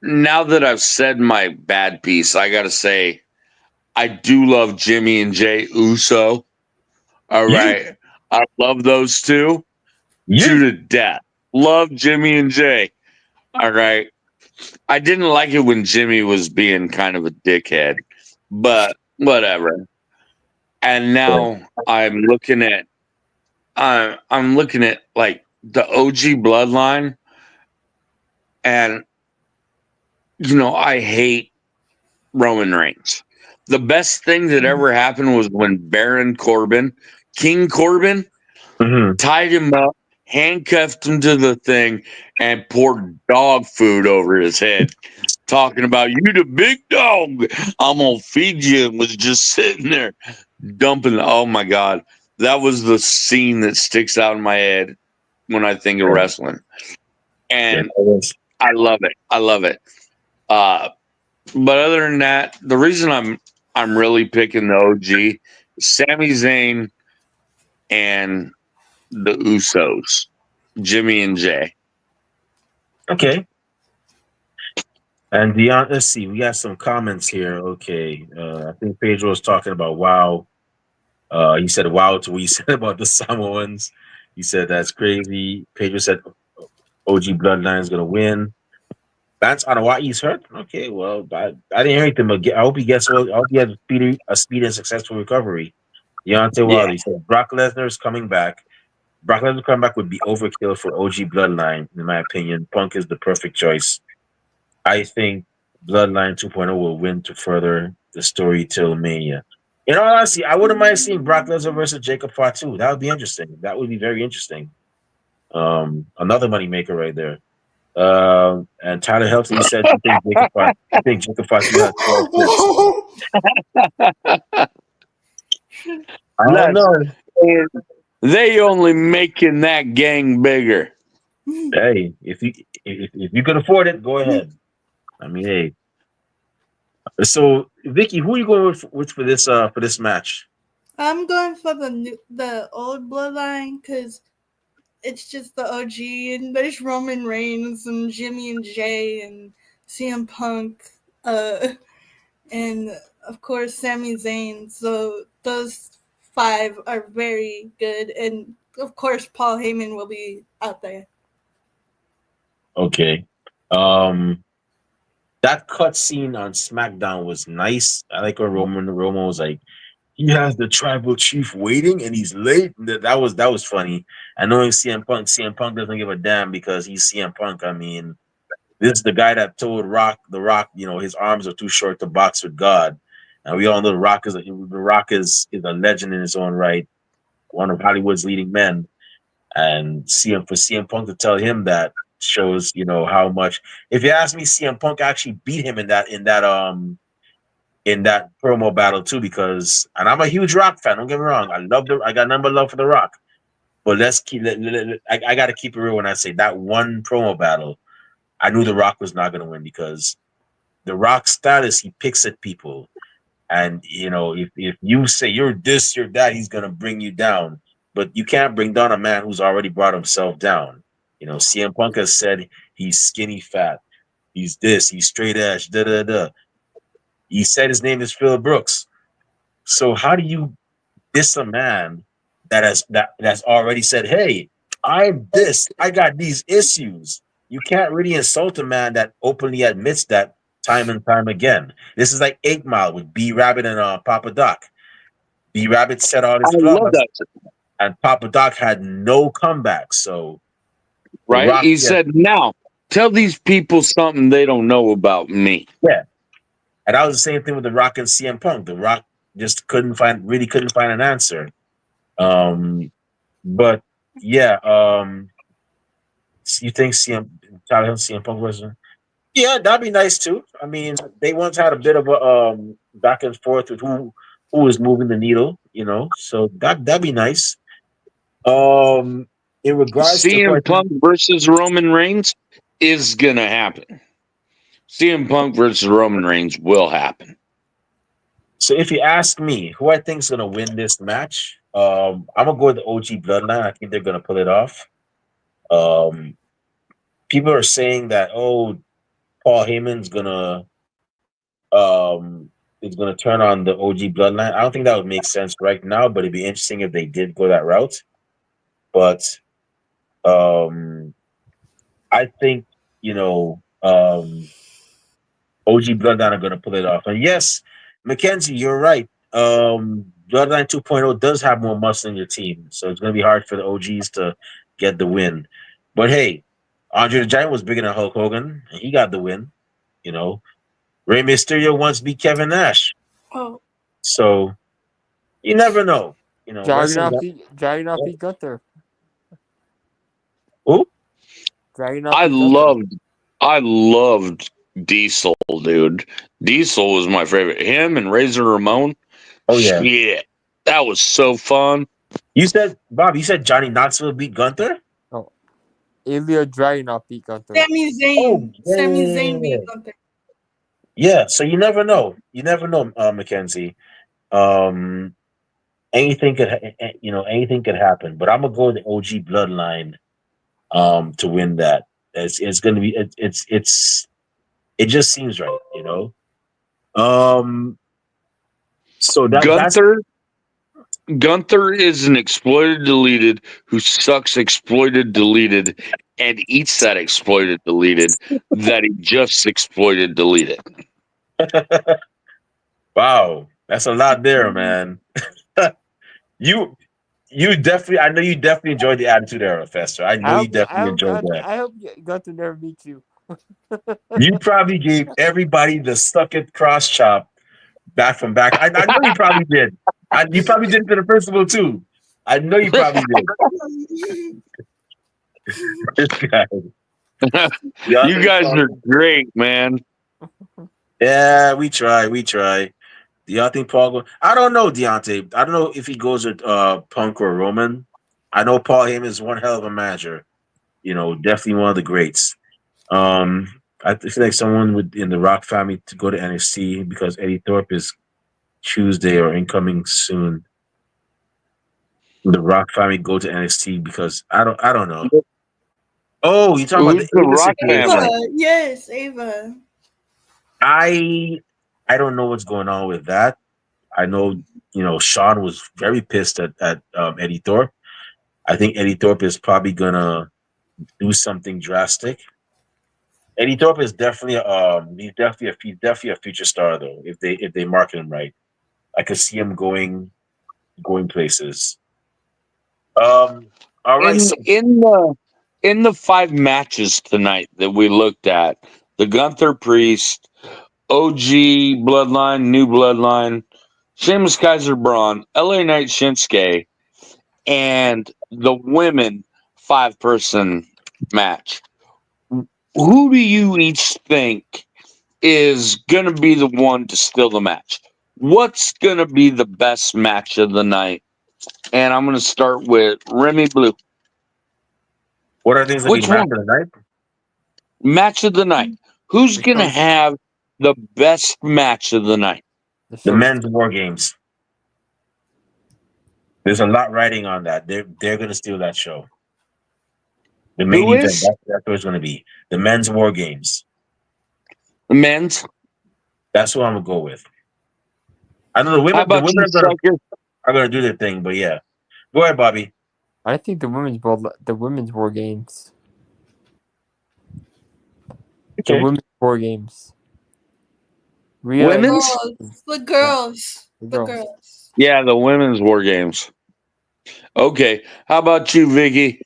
Now that I've said my bad piece, I gotta say I do love Jimmy and Jay Uso. All Yeah, right. I love those two yeah, to death. Love Jimmy and Jay. All right. I didn't like it when Jimmy was being kind of a dickhead, but whatever. And now I'm looking at like the OG bloodline, and I hate Roman Reigns. The best thing that ever happened was when King Corbin, hmm tied him up, handcuffed him to the thing, and poured dog food over his head, talking about you the big dog. I'm gonna feed you, and was just sitting there dumping. Oh my god. That was the scene that sticks out in my head when I think of wrestling. yeah. And I love it. I love it. But other than that, the reason I'm really picking the OG, Sami Zayn and the Usos, Jimmy and Jay. Okay. And Dion, let's see. We got some comments here. Okay. I think Pedro was talking about wow. He said wow to what he said about the Samoans. He said that's crazy. Pedro said OG Bloodline is gonna win. Lance Anawai's hurt. Okay, well, I didn't hear anything, but I hope he gets well. I hope he has a speedy and successful recovery. Deontay Yeah. Wilder, he said Brock Lesnar is coming back. Brock Lesnar coming back would be overkill for OG Bloodline, in my opinion. Punk is the perfect choice. I think Bloodline 2.0 will win to further the story till Mania. In all honesty, I wouldn't mind seeing Brock Lesnar versus Jacob Fatu. That would be interesting. That would be very interesting. Another money maker right there. And Tyler Helton, you said you think Jacob Fatu has 12 clips. I don't That's know. they only making that gang bigger. Hey, if you can afford it, go ahead. I mean, hey. So, Vicky, who are you going with for this match? I'm going for the old bloodline because it's just the OG, and there's Roman Reigns and Jimmy and Jay and CM Punk, and of course Sami Zayn. So those five are very good, and of course Paul Heyman will be out there. Okay. That cut scene on SmackDown was nice. I like when Roman was like, he has the tribal chief waiting and he's late. That was funny. And knowing CM Punk doesn't give a damn because he's CM Punk. I mean, this is the guy that told The Rock, his arms are too short to box with God. And we all know The Rock is a legend in his own right, one of Hollywood's leading men. And CM Punk to tell him that shows, how much. If you ask me, CM Punk actually beat him in that promo battle too, because and I'm a huge Rock fan. Don't get me wrong. I got number love for The Rock. But let's keep. I got to keep it real when I say that one promo battle. I knew The Rock was not going to win because The Rock status, he picks at people, and if you say you're this, you're that, he's going to bring you down. But you can't bring down a man who's already brought himself down. CM Punk has said he's skinny fat. He's this. He's straight edge. Da da da. He said his name is Phil Brooks. So how do you diss a man that's already said, "Hey, I'm this. I got these issues." You can't really insult a man that openly admits that time and time again. This is like 8 Mile with B Rabbit and Papa Doc. B Rabbit said all I his love flaws, that. and Papa Doc had no comeback. So The Right? Rock, He yeah, said, "Now tell these people something they don't know about me." yeah. And that was the same thing with The Rock and CM Punk. The Rock just really couldn't find an answer. But yeah, you think Tyler Hill, CM Punk was? Yeah, that'd be nice too. I mean, they once had a bit of a back and forth with who was moving the needle, So that'd be nice. Um, in regards to who I CM think, Punk versus Roman Reigns is gonna happen. CM Punk versus Roman Reigns will happen. so if you ask me who I think is gonna win this match, I'm gonna go with the OG Bloodline. I think they're gonna pull it off. Um, People are saying that Paul Heyman's gonna is gonna turn on the OG Bloodline. I don't think that would make sense right now, but it'd be interesting if they did go that route. But um, I think OG Bloodline are gonna pull it off. And yes, Mackenzie, you're right. Bloodline 2.0 does have more muscle in your team, so it's gonna be hard for the OGs to get the win. But hey, Andre the Giant was bigger than Hulk Hogan, and he got the win. You know, Rey Mysterio once beat Kevin Nash, Oh, so you never know. Wrestling. Juggernaut beat Gunther. Who? Juggernaut I beat Gunther. loved Diesel, dude. Diesel was my favorite. Him and Razor Ramon. Oh yeah. Shit. That was so fun. You said Bob. You said Johnny Knoxville beat Gunther. Oh, Ilya Dragunov beat Gunther. Sami Oh Zayn. Sami yeah. Zayn beat Gunther. Yeah. So you never know. You never know, Mackenzie. Um, anything could happen. But I'm gonna go with the OG Bloodline to win that. It's gonna be it just seems right. So that's Gunther is an exploited deleted who sucks exploited deleted and eats that exploited deleted that he just exploited deleted. wow. That's a lot there, man. You definitely, I know you definitely enjoyed the Attitude Era, Fester. I know you definitely enjoyed that. I hope Gunther never beats you. You probably gave everybody the suck it cross chop Back from back. I know you probably did. You probably did it for the festival too. I know you probably did. This guy. You guys are great, man. Yeah, we try. We try. Do y'all think Paul I don't know, Deontay. I don't know if he goes with Punk or Roman. I know Paul Heyman is one hell of a manager. You know, definitely one of the greats. I feel like someone would in the Rock family to go to NXT because Eddie Thorpe is Tuesday or incoming soon. The Rock family go to NXT because I don't know. Oh, you're talking about Who's the the Ava Rock situation. family? Ava, yes, Ava. I don't know what's going on with that. I know, Sean was very pissed at Eddie Thorpe. I think Eddie Thorpe is probably gonna do something drastic. Eddie Thorpe is definitely he's definitely a future star though. If they market him right, I could see him going places. All right. In So in the in the 5 matches tonight that we looked at, the Gunther Priest, OG Bloodline, New Bloodline, Sheamus Kaiser Braun, LA Knight Shinsuke, and the women 5-person match. Who do you each think is going to be the one to steal the match? What's going to be the best match of the night? And I'm going to start with Remy Blue. what are things gonna be Which match one? of the night? Match of the night. Who's The going to short, have the best match of the night? the The short. men's war games. There's a lot riding on that. They're gonna steal that show. The main Who event. is? That's what it's gonna be. The men's war games. The men's. That's what I'm gonna go with. I know the How women. The about women you, Striker? are gonna do their thing, but yeah. Go ahead, Bobby. I think the women's war games. The Okay. women's war games. Rhea and Women's? Girls, the yeah, girls, the the girls. girls. Yeah, the women's war games. Okay. How about you, Vicky?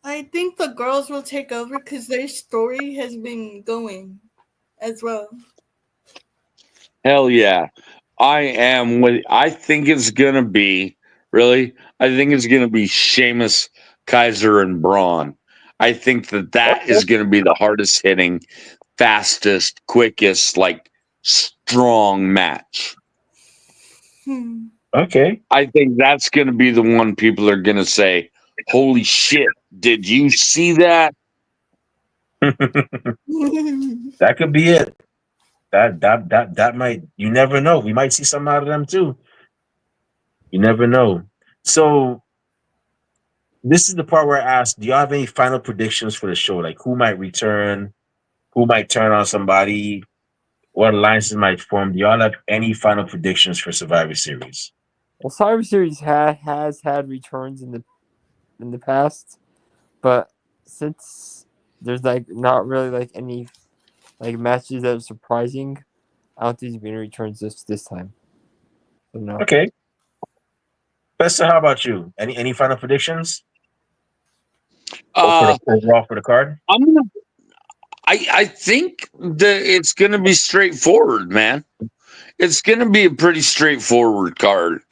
I think the girls will take over because their story has been going as well. Hell yeah. I think it's gonna be really. I think it's gonna be Sheamus, Kaiser, and Braun. I think that Okay. is gonna be the hardest hitting, fastest, quickest, like strong match. Hmm. Okay. I think that's gonna be the one people are gonna say, "Holy shit! Did you see that?" That could be it. That might. You never know. We might see some out of them too. You never know. So this is the part where I ask: do you have any final predictions for the show? Like who might return? Who might turn on somebody? What alliances might form? Do y'all have any final predictions for Survivor Series? Well, Survivor Series has had returns in the past, but since there's like not really like any like matches that are surprising, I don't think there's been returns this time. So no. Okay. Besta, how about you? Any final predictions? Or for Uh, the overall for the card? I'm gonna. I think that it's gonna be straightforward, man. It's gonna be a pretty straightforward card.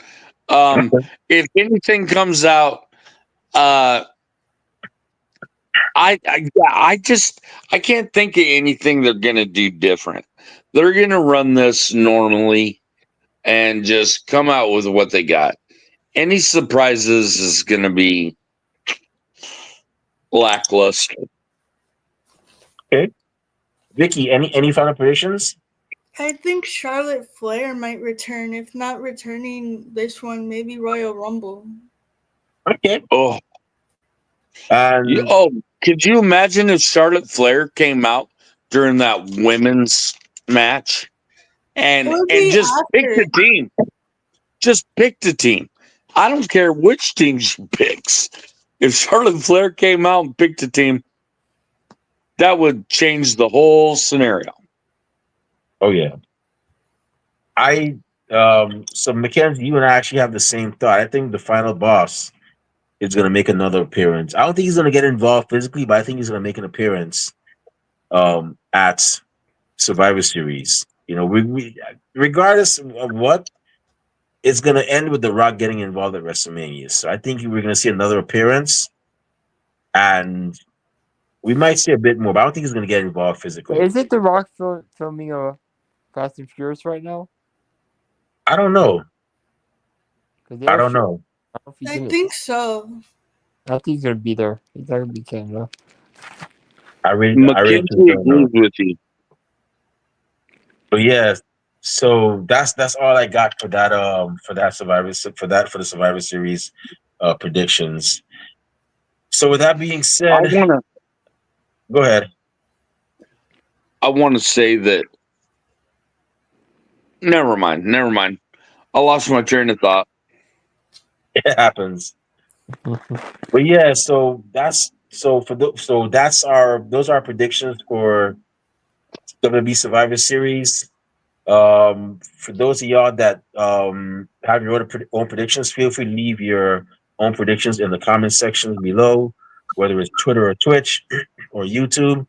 Um, Okay. if anything comes out, uh, I can't think of anything they're gonna do different. They're gonna run this normally and just come out with what they got. Any surprises is gonna be lackluster. Okay. Vicky, any final predictions? I think Charlotte Flair might return. If not returning this one, maybe Royal Rumble. Okay. Oh, And oh, could you imagine if Charlotte Flair came out during that women's match It and would and be just picked after. a team? Just picked a team. I don't care which team she picks. If Charlotte Flair came out and picked a team, that would change the whole scenario. oh yeah. I so Mackenzie, you and I actually have the same thought. I think the final boss is gonna make another appearance. I don't think he's gonna get involved physically, but I think he's gonna make an appearance at Survivor Series. we regardless of what, it's going to end with The Rock getting involved at WrestleMania. So I think we're going to see another appearance, and we might see a bit more, but I don't think he's going to get involved physically. Is it The Rock filming a Fast and Furious right now? I don't know. I don't know. I think so. I think he's gonna be there. He's not gonna be Canada. I really McKenzie think so. agrees with you. But yeah, so that's all I got for that for the Survivor Series predictions. So with that being said, go ahead. I want to say that. Never mind. I lost my train of thought. It happens. But yeah, so that's those are our predictions for WWE Survivor Series. For those of y'all that have your own predictions, feel free to leave your own predictions in the comment section below, whether it's Twitter or Twitch or YouTube.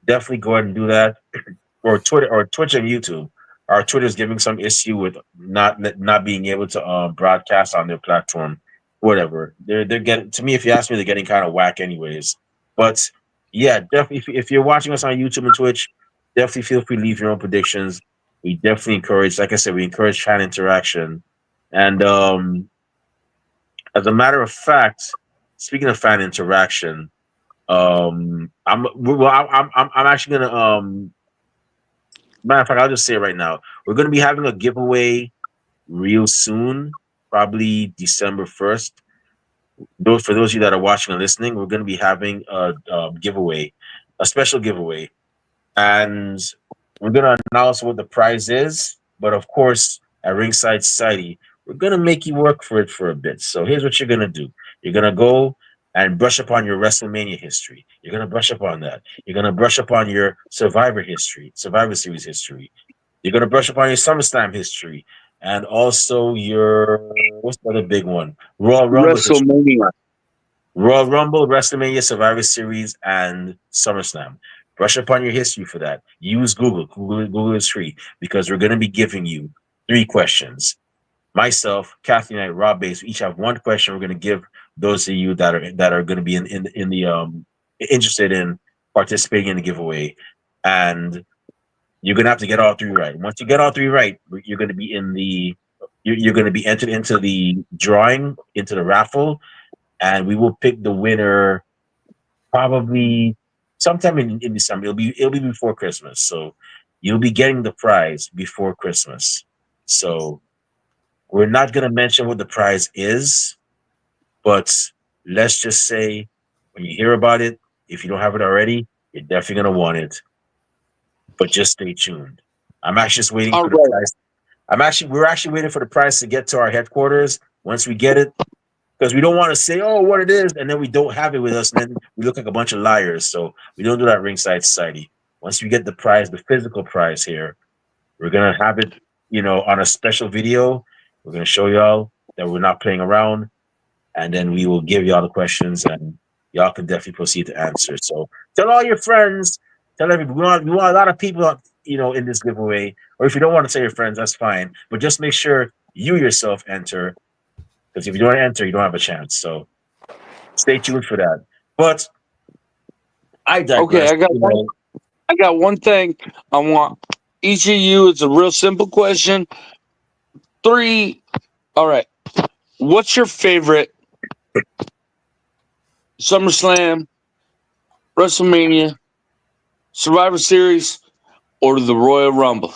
Definitely go ahead and do that, or Twitch and YouTube. Our Twitter is giving some issue with not being able to broadcast on their platform. Whatever, they're getting, to me, if you ask me, they're getting kind of whack anyways. But yeah, definitely, if you're watching us on YouTube and Twitch, definitely feel free to leave your own predictions. We definitely encourage, like I said, we encourage fan interaction. And as a matter of fact, speaking of fan interaction, I'm actually gonna matter of fact, I'll just say it right now. We're gonna be having a giveaway real soon, probably December 1st. For those of you that are watching and listening, we're gonna be having a giveaway, a special giveaway, and we're gonna announce what the prize is. But of course, at Ringside Society, we're gonna make you work for it for a bit. So here's what you're gonna do: you're gonna go and brush up on your WrestleMania history. You're gonna brush up on that. You're gonna brush up on your Survivor Series history. You're gonna brush up on your SummerSlam history, and also your, what's the other big one? Royal Rumble history. WrestleMania. Royal Rumble, WrestleMania, Survivor Series, and SummerSlam. Brush up on your history for that. Use Google. Google is free, because we're going to be giving you 3 questions. Myself, Kathy, and I, Rob Bass, we each have 1 question. We're going to give those of you that are going to be in the interested in participating in the giveaway, and you're going to have to get all 3 right. Once you get all 3 right, you're going to be you're going to be entered into the drawing, into the raffle, and we will pick the winner probably sometime in December. It'll be before Christmas, so you'll be getting the prize before Christmas. So we're not gonna mention what the prize is, but let's just say when you hear about it, if you don't have it already, you're definitely gonna want it. But just stay tuned. I'm actually just waiting for the prize. We're actually waiting for the prize to get to our headquarters. Once we get it, because we don't want to say, oh, what it is, and then we don't have it with us, and then we look like a bunch of liars. So we don't do that at Ringside Society. Once we get the prize, the physical prize here, we're going to have it, on a special video. We're going to show y'all that we're not playing around, and then we will give y'all the questions, and y'all can definitely proceed to answer. So tell all your friends, tell everybody. We want a lot of people, in this giveaway. Or if you don't want to tell your friends, that's fine. But just make sure you yourself enter, because if you don't enter, you don't have a chance. So stay tuned for that. But I digress. Okay, I got one thing I want each of you. It's a real simple question. 3. All right. What's your favorite SummerSlam, WrestleMania, Survivor Series, or the Royal Rumble?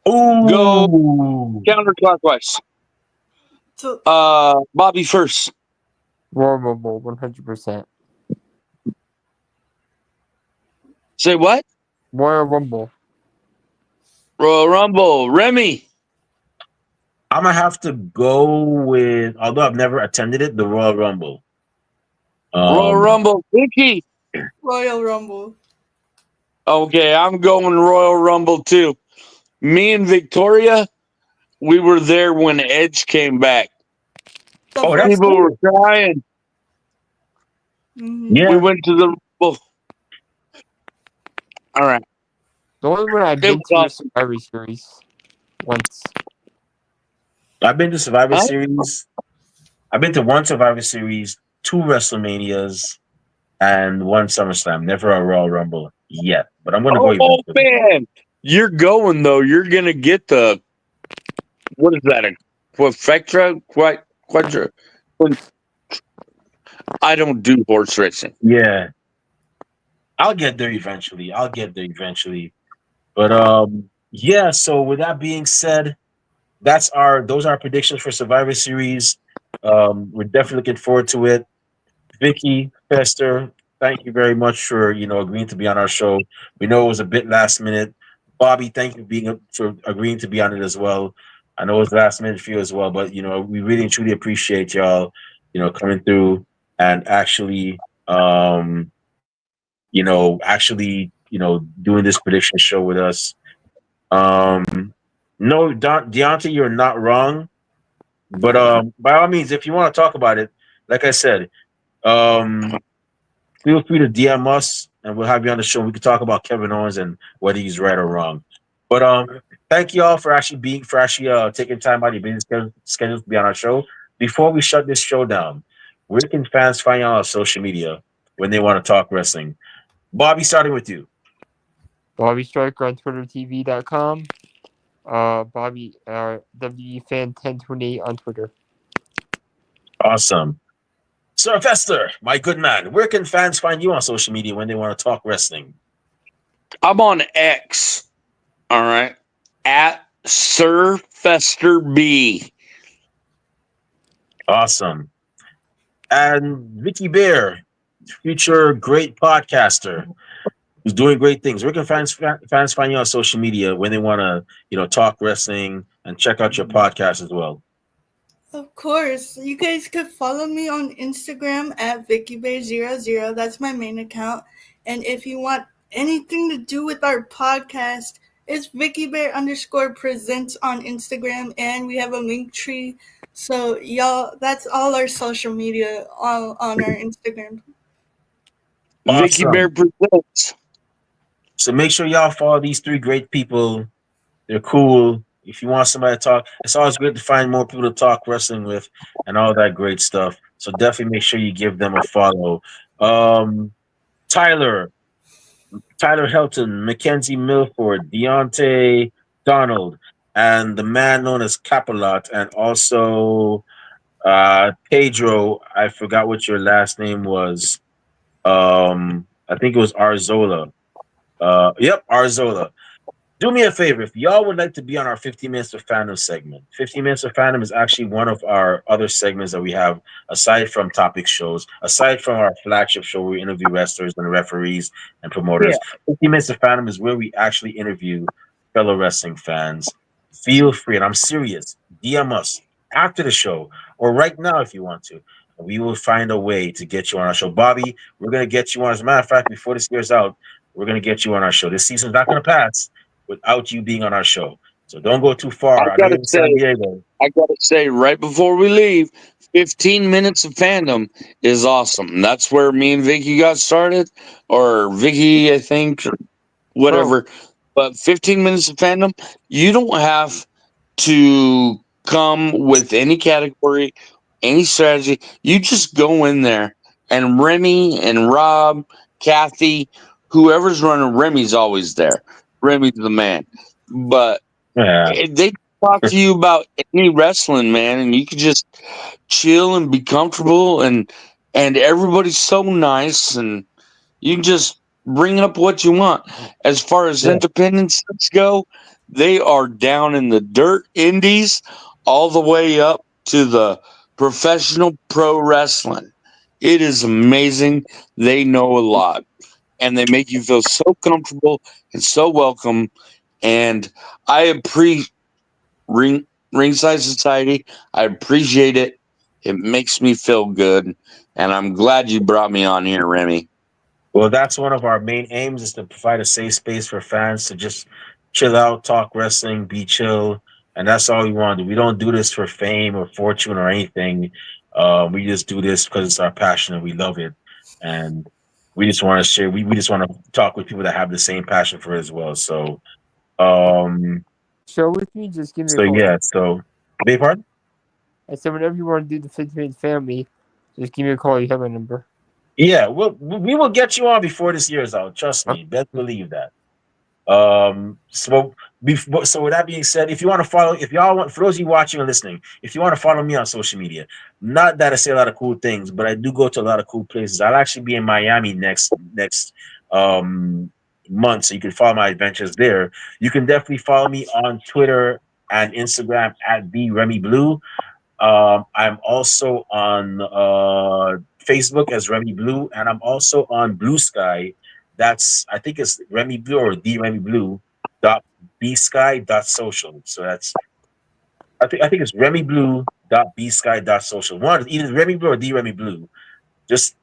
Ooh. Go counterclockwise. So, Bobby first. Royal Rumble, 100%. Say what? Royal Rumble. Royal Rumble. Remy. I'm gonna have to go with, although I've never attended it, the Royal Rumble. Royal Rumble. Vicki. Royal Rumble. Okay, I'm going Royal Rumble too. Me and Victoria, we were there when Edge came back. That's People cool. were crying. Mm-hmm. Yeah. We went to the Rumble. All right. The only one I've It been was to is awesome. Survivor Series once. I've been to Survivor Huh? Series. I've been to one Survivor Series, two WrestleManias, and one SummerSlam. Never a Royal Rumble yet, but I'm going to go Oh eventually. man, you're going though. You're gonna get the what is that? A quadra? Quadra? I don't do horse racing. Yeah, I'll get there eventually. I'll get there eventually. But yeah. So with that being said, those are our predictions for Survivor Series. We're definitely looking forward to it. Vicky, Fester, thank you very much for agreeing to be on our show. We know it was a bit last minute. Bobby, thank you for agreeing to be on it as well. I know it was last minute for you as well, but we really and truly appreciate y'all, coming through and doing this prediction show with us. No, Deontay, you're not wrong. But by all means, if you want to talk about it, like I said, um, feel free to DM us, and we'll have you on the show. We can talk about Kevin Owens and whether he's right or wrong. But thank you all for actually taking time out of your busy schedule to be on our show. Before we shut this show down, where can fans find you on our social media when they want to talk wrestling? Bobby, starting with you. Bobby Stryker on TwitterTV.com. Bobby WE Fan 1028 on Twitter. Awesome. Sir Fester, my good man, where can fans find you on social media when they want to talk wrestling? I'm on X. All right, at Sir Fester B. Awesome. And Vicky Bear, future great podcaster who's doing great things. Where can fans find you on social media when they want to, talk wrestling and check out your podcast as well? Of course, you guys could follow me on Instagram at VickyBay00. That's my main account. And if you want anything to do with our podcast, it's VickyBear_presents on Instagram, and we have a link tree. So y'all, that's all our social media all on our Instagram. Vicky Bear Awesome. presents. So make sure y'all follow these three great people. They're cool. If you want somebody to talk, it's always good to find more people to talk wrestling with and all that great stuff. So definitely make sure you give them a follow. Tyler, Tyler Helton, Mackenzie Milford, Deontay Donald, and the man known as Capalot, and also Pedro. I forgot what your last name was. I think it was Arzola. Yep, Arzola. Do me a favor, if y'all would like to be on our 15 Minutes of Fandom segment. 15 Minutes of Fandom is actually one of our other segments that we have aside from topic shows, aside from our flagship show where we interview wrestlers and referees and promoters. 15 Minutes of Fandom is where we actually interview fellow wrestling fans. Feel free, and I'm serious, DM us after the show or right now if you want to. We will find a way to get you on our show. Bobby, we're going to get you on. As a matter of fact, before this year's out, we're going to get you on our show. This season's not going to pass without you being on our show. So don't go too I far. I know gotta you're in San say, Diego. right before we leave, 15 minutes of fandom is awesome. That's where me and Vicky got started, or Vicky, I think, or whatever. But 15 minutes of fandom, you don't have to come with any category, any strategy. You just go in there, and Remy and Rob, Kathy, whoever's running Remy's always there. Remy's the man. But Yeah. they talk to you about any wrestling, man, and you can just chill and be comfortable, and everybody's so nice, and you can just bring up what you want. As far as Yeah. independents go, they are down in the dirt indies all the way up to the professional pro wrestling. It is amazing. They know a lot, and they make you feel so comfortable and so welcome. And I appreciate Ringside Society. I appreciate it. It makes me feel good, and I'm glad you brought me on here, Remy. Well, that's one of our main aims is to provide a safe space for fans to just chill out, talk wrestling, be chill. And that's all we want to do. We don't do this for fame or fortune or anything. We just do this because it's our passion and we love it. And we just want to share. We just want to talk with people that have the same passion for it as well. So, um, Show with me, just give me a so call. yeah. So, beg your pardon? I said, whenever you want to do the 50-minute family, just give me a call. You have my number. Yeah, we will get you on before this year is out. Trust Huh? me. Best believe that. So with that being said, if you want to follow, if y'all want, for those of you watching and listening, if you want to follow me on social media, not that I say a lot of cool things, but I do go to a lot of cool places. I'll actually be in Miami next um month, so you can follow my adventures there. You can definitely follow me on Twitter and Instagram at the Remy Blue. I'm also on Facebook as Remy Blue, and I'm also on Blue Sky. That's I think it's Remy Blue or the Remy Blue dot bsky dot social. So that's I think it's Remy Blue dot bsky dot social. One either Remy Blue or the Remy Blue. Just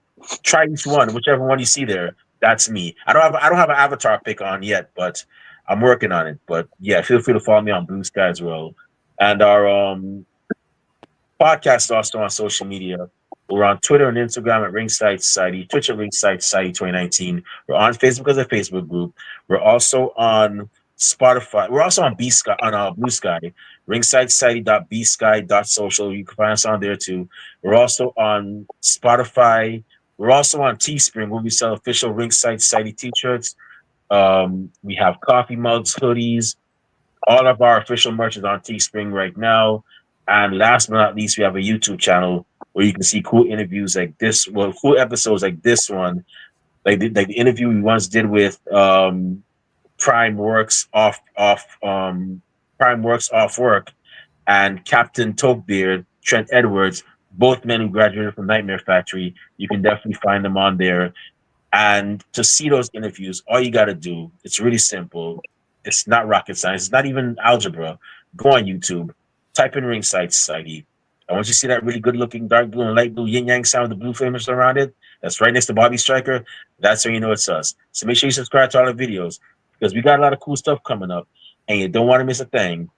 try each one, whichever one you see there. That's me. I don't have an avatar pick on yet, but I'm working on it. But yeah, feel free to follow me on Blue Sky as well. And our podcast also on social media. We're on Twitter and Instagram at Ringside Society, Twitch at Ringside Society 2019. We're on Facebook as a Facebook group. We're also on Spotify. We're also on B Sky on Blue Sky, Ringside Society.bsky.social. You can find us on there too. We're also on Spotify. We're also on Teespring where we sell official Ringside Society t-shirts. We have coffee mugs, hoodies, all of our official merch is on Teespring right now. And last but not least, we have a YouTube channel where you can see cool interviews like this, well, cool episodes like this one, like the interview we once did with Prime Works Prime Works off work and Captain Tokebeard, Trent Edwards, both men who graduated from Nightmare Factory. You can definitely find them on there. And to see those interviews, all you got to do, it's really simple. It's not rocket science. It's not even algebra. Go on YouTube, type in Ringside Society. And once you see that really good looking dark blue and light blue yin yang sound with the blue flamers around it, that's right next to Bobby Stryker, that's when you know it's us. So make sure you subscribe to all the videos because we got a lot of cool stuff coming up and you don't want to miss a thing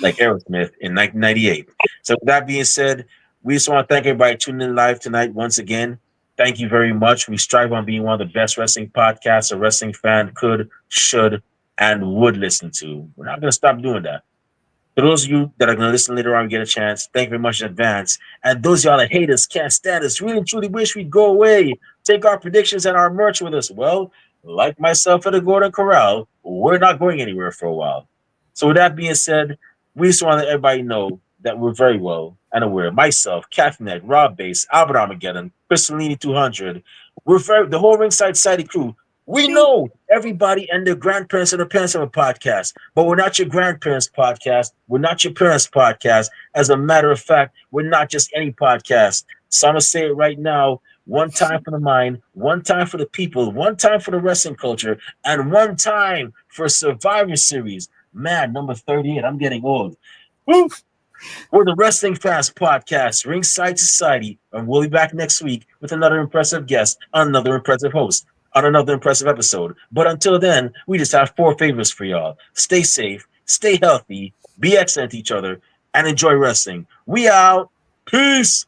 like Aerosmith in 1998. So with that being said, we just want to thank everybody tuning in live tonight once again. Thank you very much. We strive on being one of the best wrestling podcasts a wrestling fan could, should, and would listen to. We're not going to stop doing that. For those of you that are going to listen later on, get a chance. Thank you very much in advance. And those of y'all that hate us, can't stand us, really truly wish we'd go away. Take our predictions and our merch with us. Well, like myself at the Golden Corral, we're not going anywhere for a while. So with that being said, we just want to let everybody know that we're very well and aware. Myself, Cathnet, Rob Bass, Albert Armageddon, Crystallini 200, the whole Ringside Society crew. We know everybody and their grandparents and their parents have a podcast, but we're not your grandparents' podcast. We're not your parents' podcast. As a matter of fact, we're not just any podcast. So I'm going to say it right now. One time for the mind, one time for the people, one time for the wrestling culture, and one time for Survivor Series. Man, number 38. I'm getting old. Woo! We're the Wrestling Fast Podcast, Ringside Society, and we'll be back next week with another impressive guest, another impressive host, on another impressive episode. But until then, we just have 4 favors for y'all. Stay safe, stay healthy, be excellent to each other, and enjoy wrestling. We out. Peace.